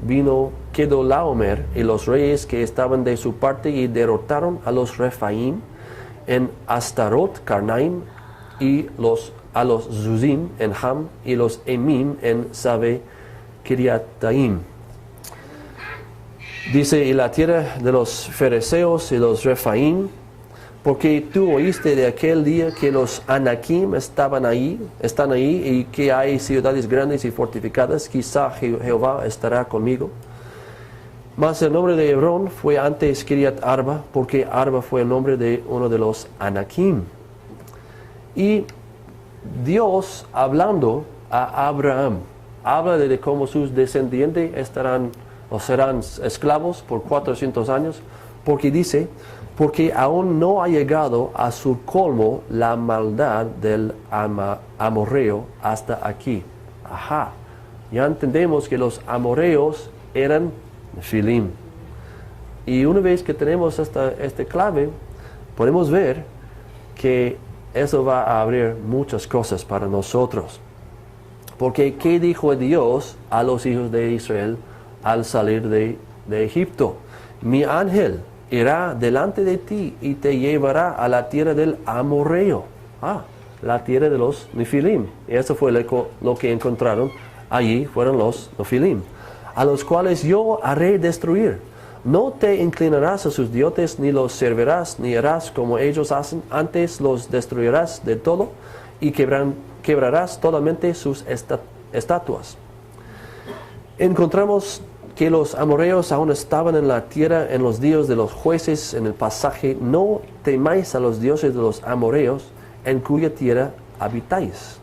vino Kedorlaomer y los reyes que estaban de su parte y derrotaron a los Refaim en Astarot, Karnaim, y a los Zuzim en Ham y los Emim en Sabe Kiriataim. Dice, y la tierra de los fereceos y los Refaim, porque tú oíste de aquel día que los Anakim están ahí y que hay ciudades grandes y fortificadas, quizá Jehová estará conmigo. Mas el nombre de Hebrón fue antes Kiriat Arba, porque Arba fue el nombre de uno de los Anakim. Y Dios, hablando a Abraham, habla de cómo sus descendientes estarán o serán esclavos por 400 años, porque dice, porque aún no ha llegado a su colmo la maldad del amorreo hasta aquí. Ya entendemos que los amorreos eran Nefilim. Y una vez que tenemos esta clave, podemos ver que eso va a abrir muchas cosas para nosotros. Porque ¿qué dijo Dios a los hijos de Israel al salir de Egipto? Mi ángel irá delante de ti y te llevará a la tierra del amorreo. La tierra de los Nefilim. Y eso fue lo que encontraron allí, fueron los Nefilim, a los cuales yo haré destruir. No te inclinarás a sus dioses, ni los servirás, ni harás como ellos hacen. Antes los destruirás de todo y quebrarás totalmente sus estatuas. Encontramos que los amorreos aún estaban en la tierra en los días de los jueces en el pasaje: no temáis a los dioses de los amorreos, en cuya tierra habitáis.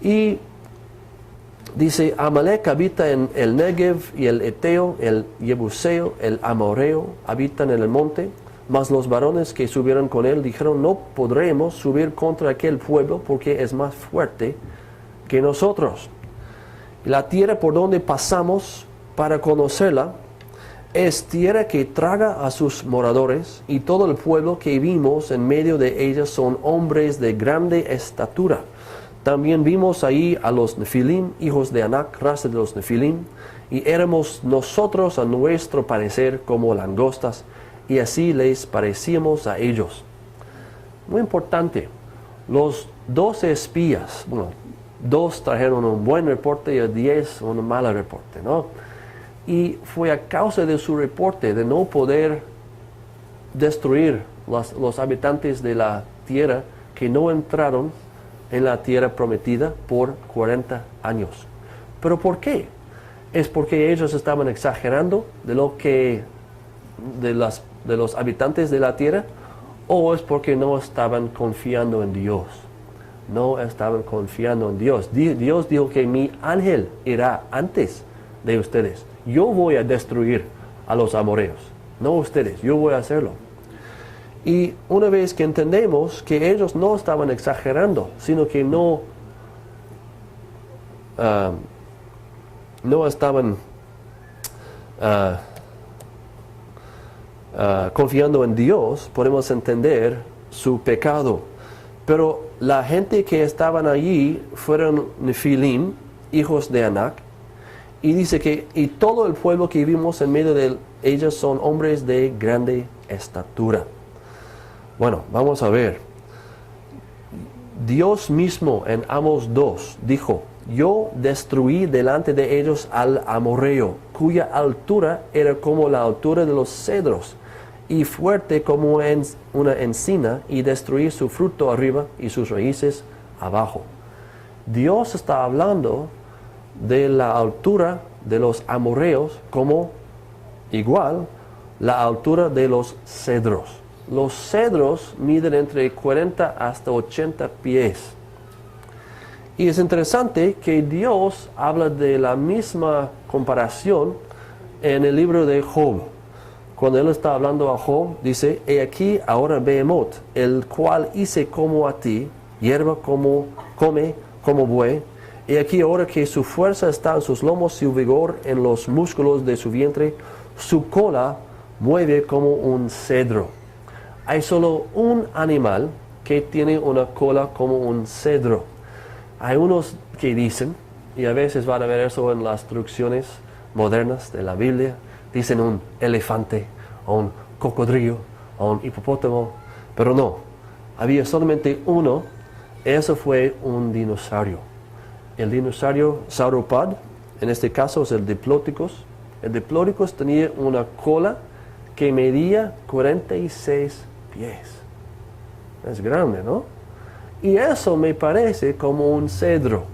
Y dice: Amalek habita en el Negev, y el Eteo, el Jebuseo, el Amorreo habitan en el monte. Mas los varones que subieron con él dijeron: no podremos subir contra aquel pueblo, porque es más fuerte que nosotros. La tierra por donde pasamos para conocerla es tierra que traga a sus moradores, y todo el pueblo que vimos en medio de ella son hombres de grande estatura. También vimos ahí a los Nefilim, hijos de Anak, raza de los Nefilim, y éramos nosotros a nuestro parecer como langostas, y así les parecíamos a ellos. Muy importante, los 12 espías, bueno, 2 trajeron un buen reporte y 10 un mal reporte, ¿no? Y fue a causa de su reporte de no poder destruir los habitantes de la tierra, que no entraron en la tierra prometida por 40 años. ¿Pero por qué? ¿Es porque ellos estaban exagerando de los habitantes de la tierra? ¿O es porque no estaban confiando en Dios? No estaban confiando en Dios. Dios dijo que mi ángel irá antes de ustedes. Yo voy a destruir a los amorreos, no ustedes, yo voy a hacerlo. Y una vez que entendemos que ellos no estaban exagerando, sino que no estaban confiando en Dios, podemos entender su pecado. Pero la gente que estaban allí fueron Nefilim, hijos de Anak, y dice que y todo el pueblo que vimos en medio de ellos son hombres de grande estatura. Bueno, vamos a ver. Dios mismo en Amos 2 dijo: yo destruí delante de ellos al amorreo, cuya altura era como la altura de los cedros, y fuerte como una encina, y destruí su fruto arriba y sus raíces abajo. Dios está hablando de la altura de los amorreos como igual la altura de los cedros. Los cedros miden entre 40 hasta 80 pies. Y es interesante que Dios habla de la misma comparación en el libro de Job. Cuando él está hablando a Job, dice: he aquí ahora Behemoth, el cual hice como a ti, hierba como come como buey. He aquí ahora que su fuerza está en sus lomos, su vigor en los músculos de su vientre, su cola mueve como un cedro. Hay solo un animal que tiene una cola como un cedro. Hay unos que dicen, y a veces van a ver eso en las traducciones modernas de la Biblia, dicen un elefante, o un cocodrilo, o un hipopótamo, pero no, había solamente uno. Eso fue un dinosaurio. El dinosaurio sauropod, en este caso es el Diplodocus. El Diplodocus tenía una cola que medía 46 pies. Es grande, ¿no? Y eso me parece como un cedro.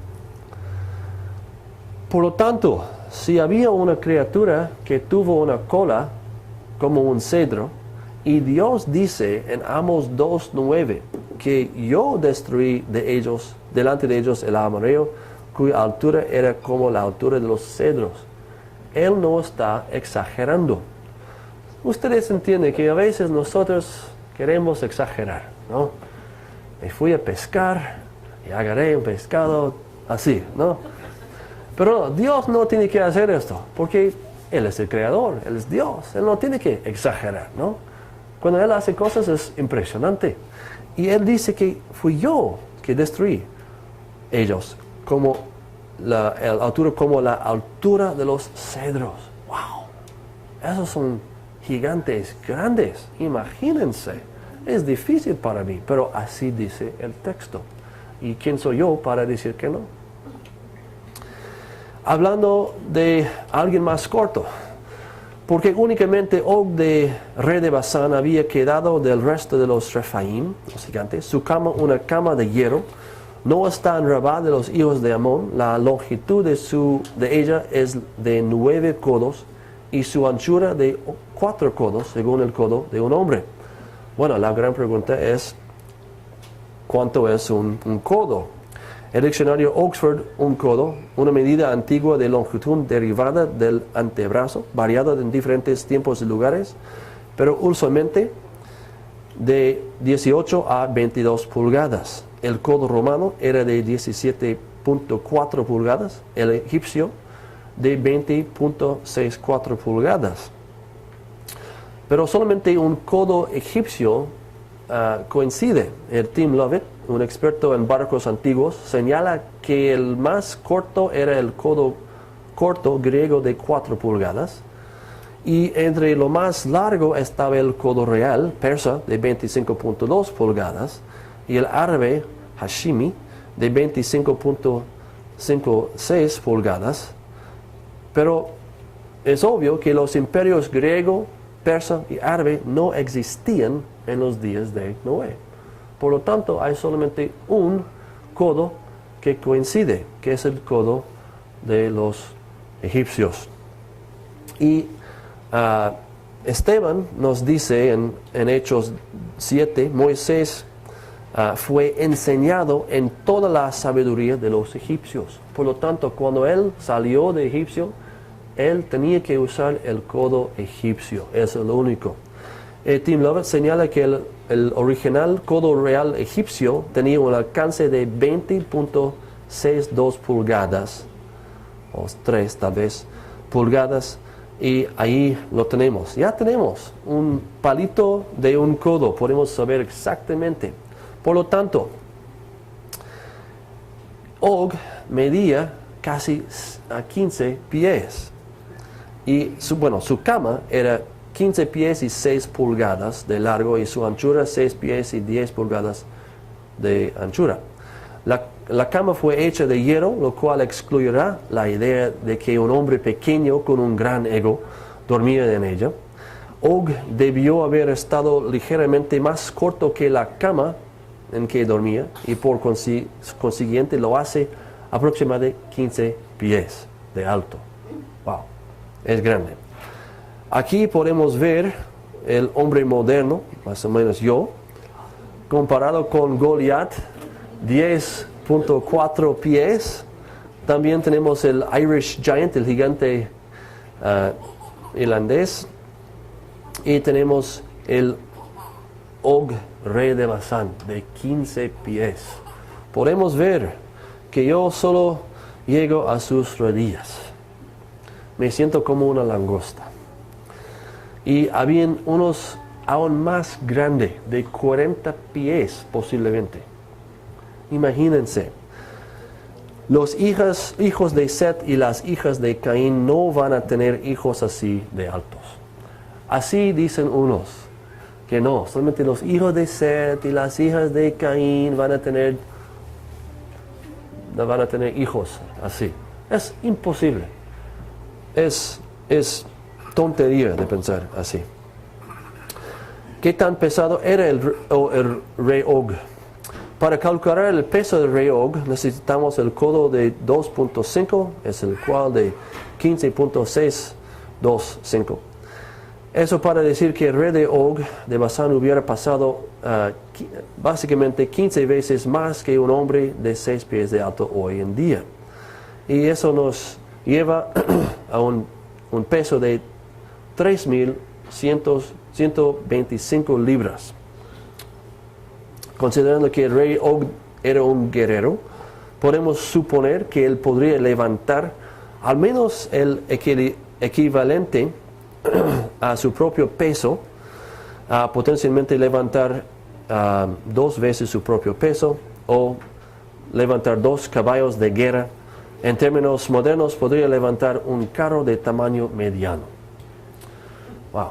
Por lo tanto, si había una criatura que tuvo una cola como un cedro, y Dios dice en Amos 2:9 que yo destruí delante de ellos el amorreo, cuya altura era como la altura de los cedros, Él no está exagerando. Ustedes entienden que a veces nosotros queremos exagerar, ¿no? Me fui a pescar y agarré un pescado así, ¿no? Pero Dios no tiene que hacer esto, porque Él es el creador, Él es Dios, Él no tiene que exagerar, ¿no? Cuando Él hace cosas es impresionante. Y Él dice que fui yo que destruí ellos, como la altura de los cedros. ¡Wow! Esos son gigantes grandes, imagínense. Es difícil para mí, pero así dice el texto. ¿Y quién soy yo para decir que no? Hablando de alguien más corto, porque únicamente Og, rey de Basán, había quedado del resto de los Refaim, los gigantes, su cama una cama de hierro. No está en Rabá de los hijos de Amón. La longitud de ella es de 9 codos y su anchura de 4 codos, según el codo de un hombre. Bueno, la gran pregunta es, ¿cuánto es un codo? El diccionario Oxford, un codo, una medida antigua de longitud derivada del antebrazo, variada en diferentes tiempos y lugares, pero usualmente de 18 a 22 pulgadas. El codo romano era de 17.4 pulgadas, el egipcio de 20.64 pulgadas. Pero solamente un codo egipcio coincide. El Tim Lovett, un experto en barcos antiguos, señala que el más corto era el codo corto griego de 4 pulgadas, y entre lo más largo estaba el codo real persa de 25.2 pulgadas y el árabe hashimi de 25.56 pulgadas. Pero es obvio que los imperios griego, persa y árabe no existían en los días de Noé. Por lo tanto, hay solamente un codo que coincide, que es el codo de los egipcios. Y Esteban nos dice en Hechos 7, Moisés fue enseñado en toda la sabiduría de los egipcios. Por lo tanto, cuando él salió de Egipcio, él tenía que usar el codo egipcio. Es lo único. Tim Lovett señala que el original codo real egipcio tenía un alcance de 20.62 pulgadas, o 3 tal vez, pulgadas, y ahí lo tenemos. Ya tenemos un palito de un codo, podemos saber exactamente. Por lo tanto, Og medía casi 15 pies. Y su cama era 15 pies y 6 pulgadas de largo y su anchura 6 pies y 10 pulgadas de anchura. La cama fue hecha de hierro, lo cual excluirá la idea de que un hombre pequeño con un gran ego dormía en ella. Og debió haber estado ligeramente más corto que la cama en que dormía y por consiguiente lo hace aproximadamente 15 pies de alto. Wow, es grande. Aquí podemos ver el hombre moderno, más o menos yo, comparado con Goliat, 10.4 pies. También tenemos el Irish Giant, el gigante irlandés. Y tenemos el Og, rey de Basán, de 15 pies. Podemos ver que yo solo llego a sus rodillas. Me siento como una langosta. Y habían unos aún más grandes, de 40 pies posiblemente. Imagínense, los hijos de Set y las hijas de Caín no van a tener hijos así de altos. Así dicen unos, que no, solamente los hijos de Set y las hijas de Caín van a tener hijos así. Es imposible. Es tontería de pensar así. ¿Qué tan pesado era el rey Og? Para calcular el peso del rey Og necesitamos el codo de 2.5, es el cual de 15.625. Eso para decir que el rey de Og de Basán hubiera pasado básicamente 15 veces más que un hombre de 6 pies de alto hoy en día. Y eso nos lleva a un peso de 3.125 libras. Considerando que el rey Og era un guerrero, podemos suponer que él podría levantar al menos el equivalente a su propio peso, potencialmente levantar 2 veces su propio peso o levantar 2 caballos de guerra. En términos modernos, podría levantar un carro de tamaño mediano. Wow.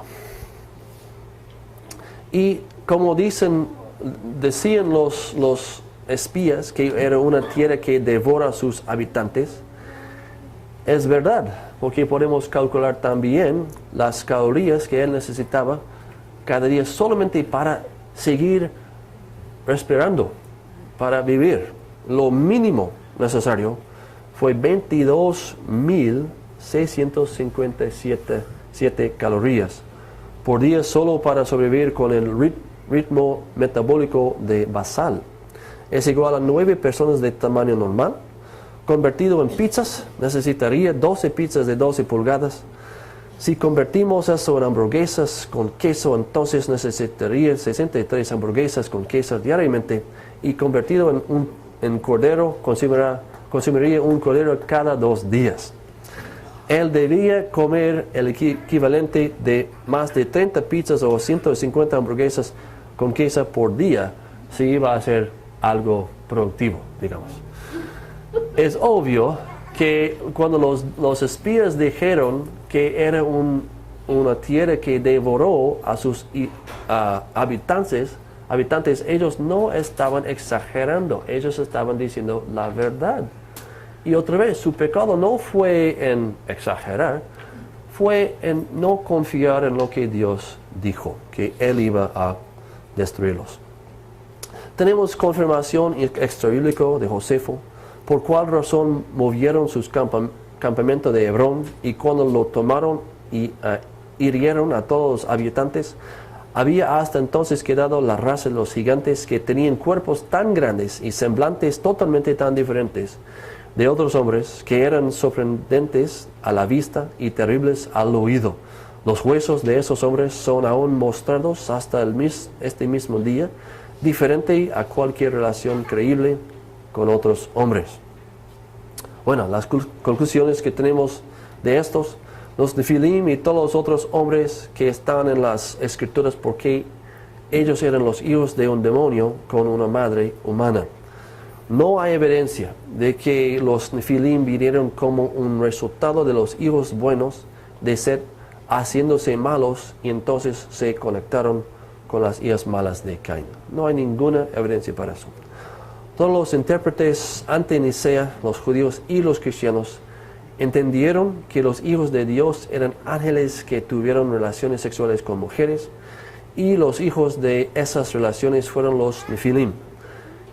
Y como decían los espías que era una tierra que devora a sus habitantes, es verdad, porque podemos calcular también las calorías que él necesitaba cada día solamente para seguir respirando, para vivir. Lo mínimo necesario fue 22.657 calorías por día solo para sobrevivir con el ritmo metabólico de basal. Es igual a 9 personas de tamaño normal. Convertido en pizzas, necesitaría 12 pizzas de 12 pulgadas. Si convertimos eso en hamburguesas con queso, entonces necesitaría 63 hamburguesas con queso diariamente. Y convertido en cordero, consumiría un cordero cada 2 días. Él debía comer el equivalente de más de 30 pizzas o 150 hamburguesas con queso por día si iba a hacer algo productivo, digamos. Es obvio que cuando los espías dijeron que era una tierra que devoró a sus habitantes, ellos no estaban exagerando, ellos estaban diciendo la verdad. Y otra vez, su pecado no fue en exagerar, fue en no confiar en lo que Dios dijo, que Él iba a destruirlos. Tenemos confirmación extrabíblica de Josefo, por cuál razón movieron sus campamentos de Hebrón, y cuando lo tomaron y hirieron a todos los habitantes, había hasta entonces quedado la raza de los gigantes que tenían cuerpos tan grandes y semblantes totalmente tan diferentes de otros hombres, que eran sorprendentes a la vista y terribles al oído. Los huesos de esos hombres son aún mostrados hasta este mismo día, diferente a cualquier relación creíble con otros hombres. Bueno, las conclusiones que tenemos de estos, los Nefilim y todos los otros hombres que están en las escrituras, porque ellos eran los hijos de un demonio con una madre humana. No hay evidencia de que los Nefilim vinieron como un resultado de los hijos buenos de Set haciéndose malos y entonces se conectaron con las hijas malas de Caín. No hay ninguna evidencia para eso. Todos los intérpretes ante Nicea, los judíos y los cristianos, entendieron que los hijos de Dios eran ángeles que tuvieron relaciones sexuales con mujeres, y los hijos de esas relaciones fueron los Nefilim.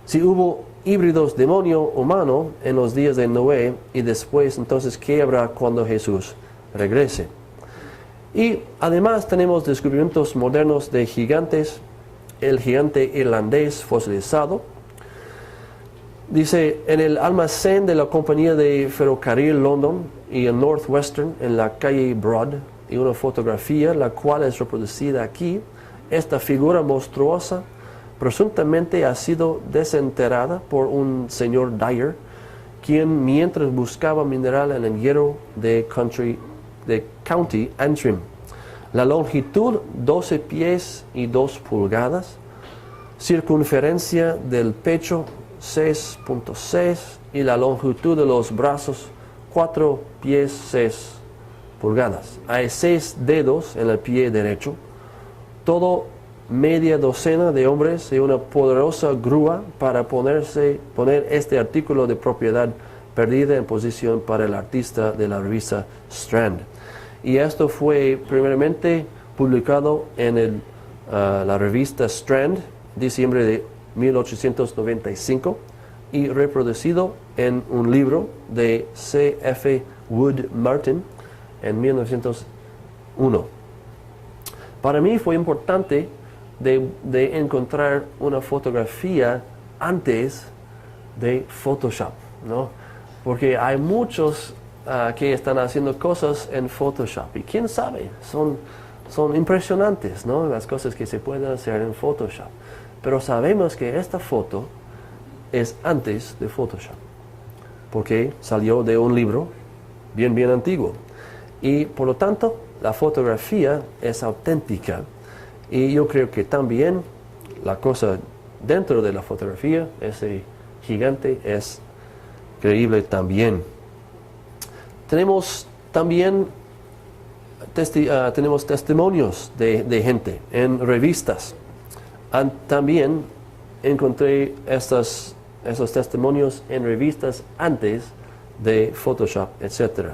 Si hubo híbridos demonio-humano en los días de Noé, y después, entonces, ¿qué habrá cuando Jesús regrese? Y además tenemos descubrimientos modernos de gigantes. El gigante irlandés fosilizado. Dice, en el almacén de la compañía de ferrocarril London y el Northwestern, en la calle Broad, y una fotografía, la cual es reproducida aquí. Esta figura monstruosa presuntamente ha sido desenterrada por un señor Dyer, quien mientras buscaba mineral en el hierro de County Antrim. La longitud 12 pies y 2 pulgadas, circunferencia del pecho 6.6 y la longitud de los brazos 4 pies 6 pulgadas. Hay 6 dedos en el pie derecho, todo media docena de hombres y una poderosa grúa para poner este artículo de propiedad perdida en posición para el artista de la revista Strand. Y esto fue primeramente publicado en la revista Strand, diciembre de 1895, y reproducido en un libro de C.F. Wood Martin en 1901. Para mí fue importante de encontrar una fotografía antes de Photoshop, ¿no? Porque hay muchos que están haciendo cosas en Photoshop, y quién sabe, son impresionantes, ¿no? Las cosas que se pueden hacer en Photoshop. Pero sabemos que esta foto es antes de Photoshop, porque salió de un libro bien antiguo. Y por lo tanto, la fotografía es auténtica. Y yo creo que también la cosa dentro de la fotografía, ese gigante, es creíble también. Tenemos también tenemos testimonios de gente en revistas. También encontré esos testimonios en revistas antes de Photoshop, etc.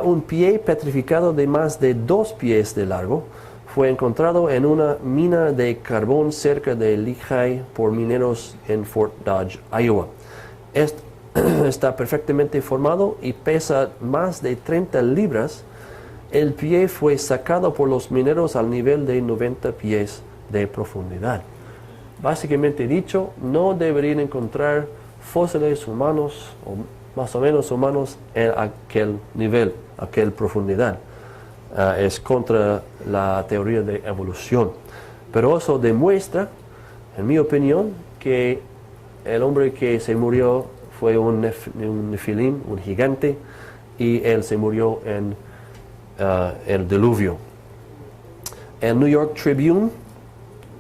Un pie petrificado de más de 2 pies de largo fue encontrado en una mina de carbón cerca de Lehi por mineros en Fort Dodge, Iowa. Está perfectamente formado y pesa más de 30 libras. El pie fue sacado por los mineros al nivel de 90 pies de profundidad. Básicamente dicho, no deberían encontrar fósiles humanos o más o menos humanos en aquel nivel, aquel profundidad. Es contra la teoría de evolución. Pero eso demuestra, en mi opinión, que el hombre que se murió fue un nefilim, un gigante, y él se murió en el diluvio. El New York Tribune,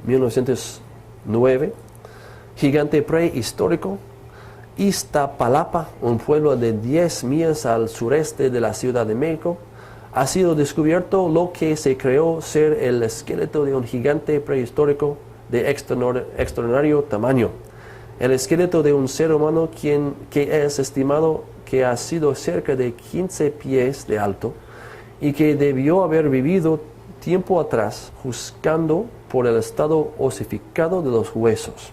1909, gigante prehistórico, Iztapalapa, un pueblo de 10 millas al sureste de la Ciudad de México, ha sido descubierto lo que se creó ser el esqueleto de un gigante prehistórico de extraordinario tamaño. El esqueleto de un ser humano que es estimado que ha sido cerca de 15 pies de alto y que debió haber vivido tiempo atrás, juzgando por el estado osificado de los huesos.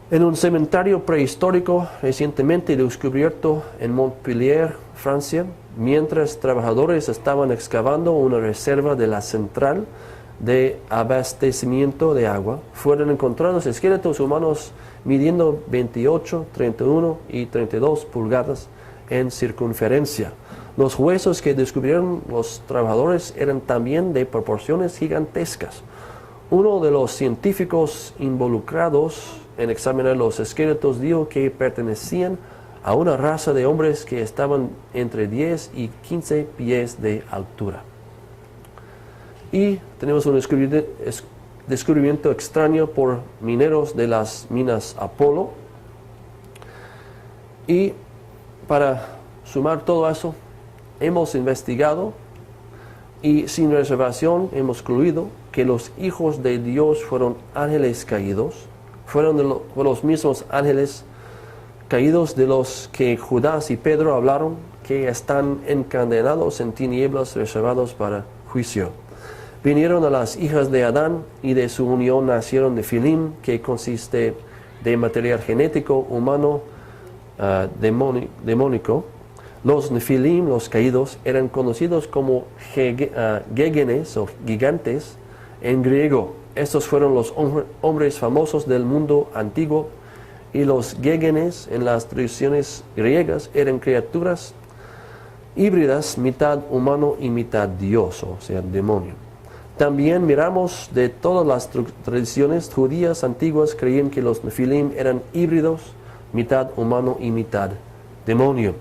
En un cementerio prehistórico recientemente descubierto en Montpellier, Francia, mientras trabajadores estaban excavando una reserva de la central de abastecimiento de agua, fueron encontrados esqueletos humanos midiendo 28, 31 y 32 pulgadas en circunferencia. Los huesos que descubrieron los trabajadores eran también de proporciones gigantescas. Uno de los científicos involucrados en examinar los esqueletos dijo que pertenecían a una raza de hombres que estaban entre 10 y 15 pies de altura. Y tenemos un descubrimiento extraño por mineros de las minas Apolo. Y para sumar todo eso, hemos investigado y sin reservación hemos concluido que los hijos de Dios fueron ángeles caídos, fueron los mismos ángeles caídos de los que Judas y Pedro hablaron, que están encadenados en tinieblas reservados para juicio. Vinieron a las hijas de Adán y de su unión nacieron nefilim, que consiste de material genético humano demónico. Los nefilim, los caídos, eran conocidos como gégenes o gigantes en griego. Estos fueron los hombres famosos del mundo antiguo, y los gégenes en las tradiciones griegas eran criaturas híbridas, mitad humano y mitad dios, o sea, demonio. También miramos de todas las tradiciones judías antiguas creían que los nefilim eran híbridos, mitad humano y mitad demonio.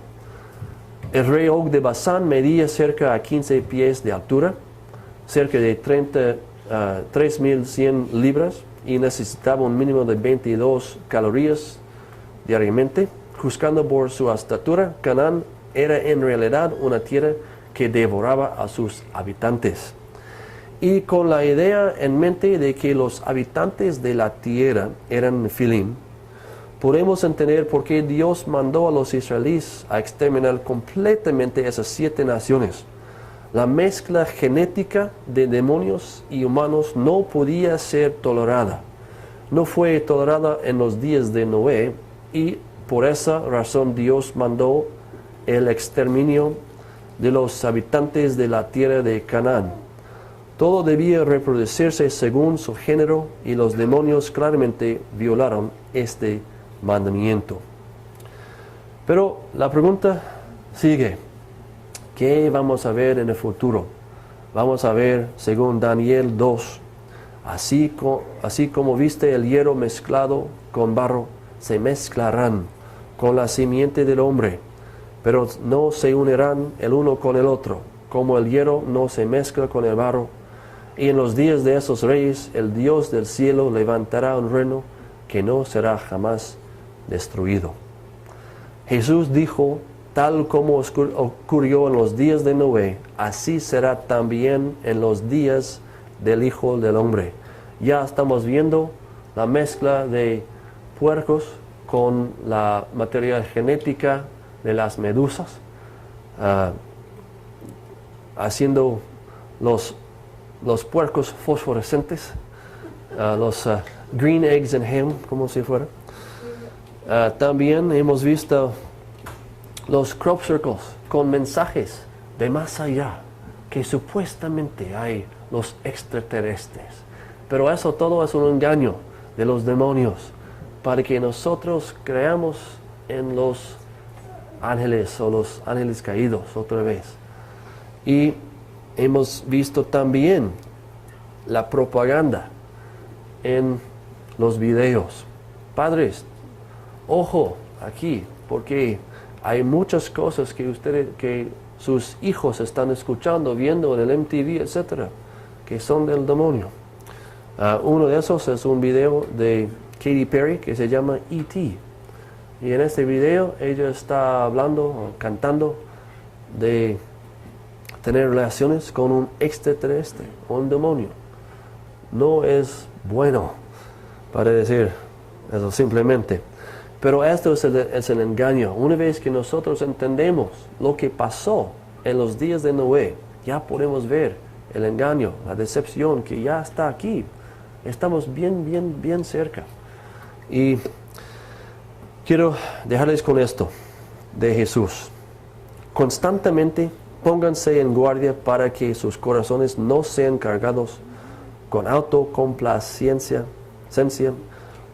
El rey Og de Basán medía cerca a 15 pies de altura, cerca de 3.100 libras, y necesitaba un mínimo de 22 calorías diariamente. Juzgando por su estatura, Canaán era en realidad una tierra que devoraba a sus habitantes. Y con la idea en mente de que los habitantes de la tierra eran nefilim, podemos entender por qué Dios mandó a los israelíes a exterminar completamente esas 7 naciones. La mezcla genética de demonios y humanos no podía ser tolerada. No fue tolerada en los días de Noé, y por esa razón Dios mandó el exterminio de los habitantes de la tierra de Canaán. Todo debía reproducirse según su género, y los demonios claramente violaron este mandamiento. Pero la pregunta sigue: ¿qué vamos a ver en el futuro? Vamos a ver, según Daniel 2, así como viste el hierro mezclado con barro, se mezclarán con la simiente del hombre, pero no se unirán el uno con el otro, como el hierro no se mezcla con el barro. Y en los días de esos reyes, el Dios del cielo levantará un reino que no será jamás destruido. Jesús dijo: tal como ocurrió en los días de Noé, así será también en los días del Hijo del Hombre. Ya estamos viendo la mezcla de puercos con la materia genética de las medusas, haciendo los puercos fosforescentes, los green eggs and ham, como si fuera. También hemos visto los crop circles con mensajes de más allá, que supuestamente hay los extraterrestres. Pero eso todo es un engaño de los demonios para que nosotros creamos en los ángeles o los ángeles caídos otra vez. Y hemos visto también la propaganda en los videos. Padres, ojo aquí, porque hay muchas cosas que sus hijos están escuchando, viendo en el MTV, etcétera, que son del demonio. Uno de esos es un video de Katy Perry que se llama E.T. Y en este video ella está hablando o cantando de tener relaciones con un extraterrestre o un demonio. No es bueno para decir eso simplemente. Pero esto es el engaño. Una vez que nosotros entendemos lo que pasó en los días de Noé, ya podemos ver el engaño, la decepción que ya está aquí. Estamos bien cerca. Y quiero dejarles con esto de Jesús. Constantemente pónganse en guardia para que sus corazones no sean cargados con autocomplacencia,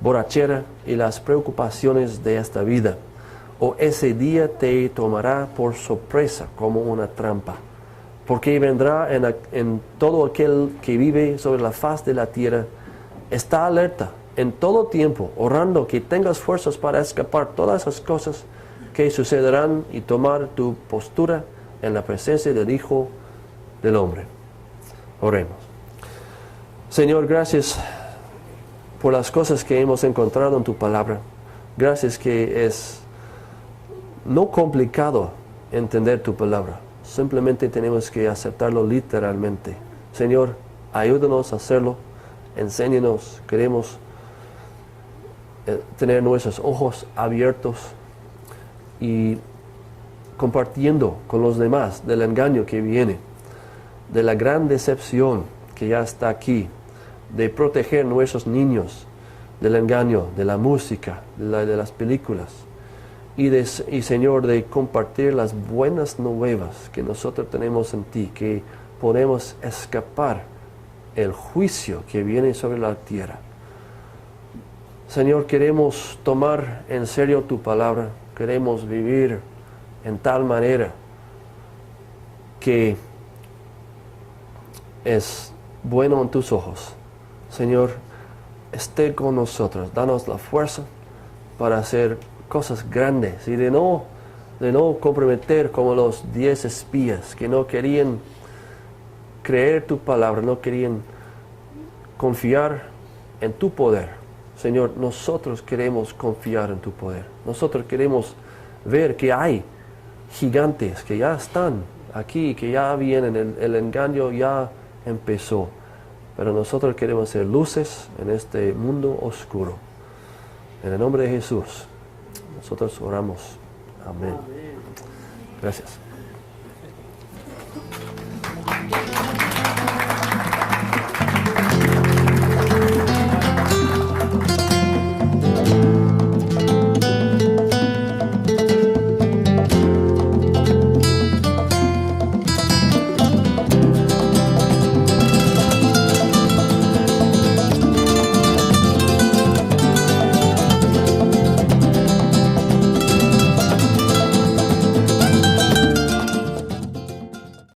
borrachera y las preocupaciones de esta vida, o ese día te tomará por sorpresa como una trampa, porque vendrá en todo aquel que vive sobre la faz de la tierra. Está alerta en todo tiempo, orando que tengas fuerzas para escapar todas esas cosas que sucederán y tomar tu postura en la presencia del Hijo del Hombre. Oremos. Señor, gracias por las cosas que hemos encontrado en tu palabra. Gracias que es no complicado entender tu palabra. Simplemente tenemos que aceptarlo literalmente. Señor, ayúdanos a hacerlo. Enséñanos. Queremos tener nuestros ojos abiertos y compartiendo con los demás del engaño que viene, de la gran decepción que ya está aquí, de proteger nuestros niños del engaño, de la música, de las películas, y Señor, de compartir las buenas nuevas que nosotros tenemos en ti, que podemos escapar el juicio que viene sobre la tierra. Señor, queremos tomar en serio tu palabra, queremos vivir en tal manera que es bueno en tus ojos. Señor, esté con nosotros, danos la fuerza para hacer cosas grandes y de no comprometer como los 10 espías que no querían creer tu palabra, no querían confiar en tu poder. Señor, nosotros queremos confiar en tu poder. Nosotros queremos ver que hay gigantes que ya están aquí, que ya vienen, el engaño ya empezó. Pero nosotros queremos ser luces en este mundo oscuro. En el nombre de Jesús, nosotros oramos. Amén. Gracias.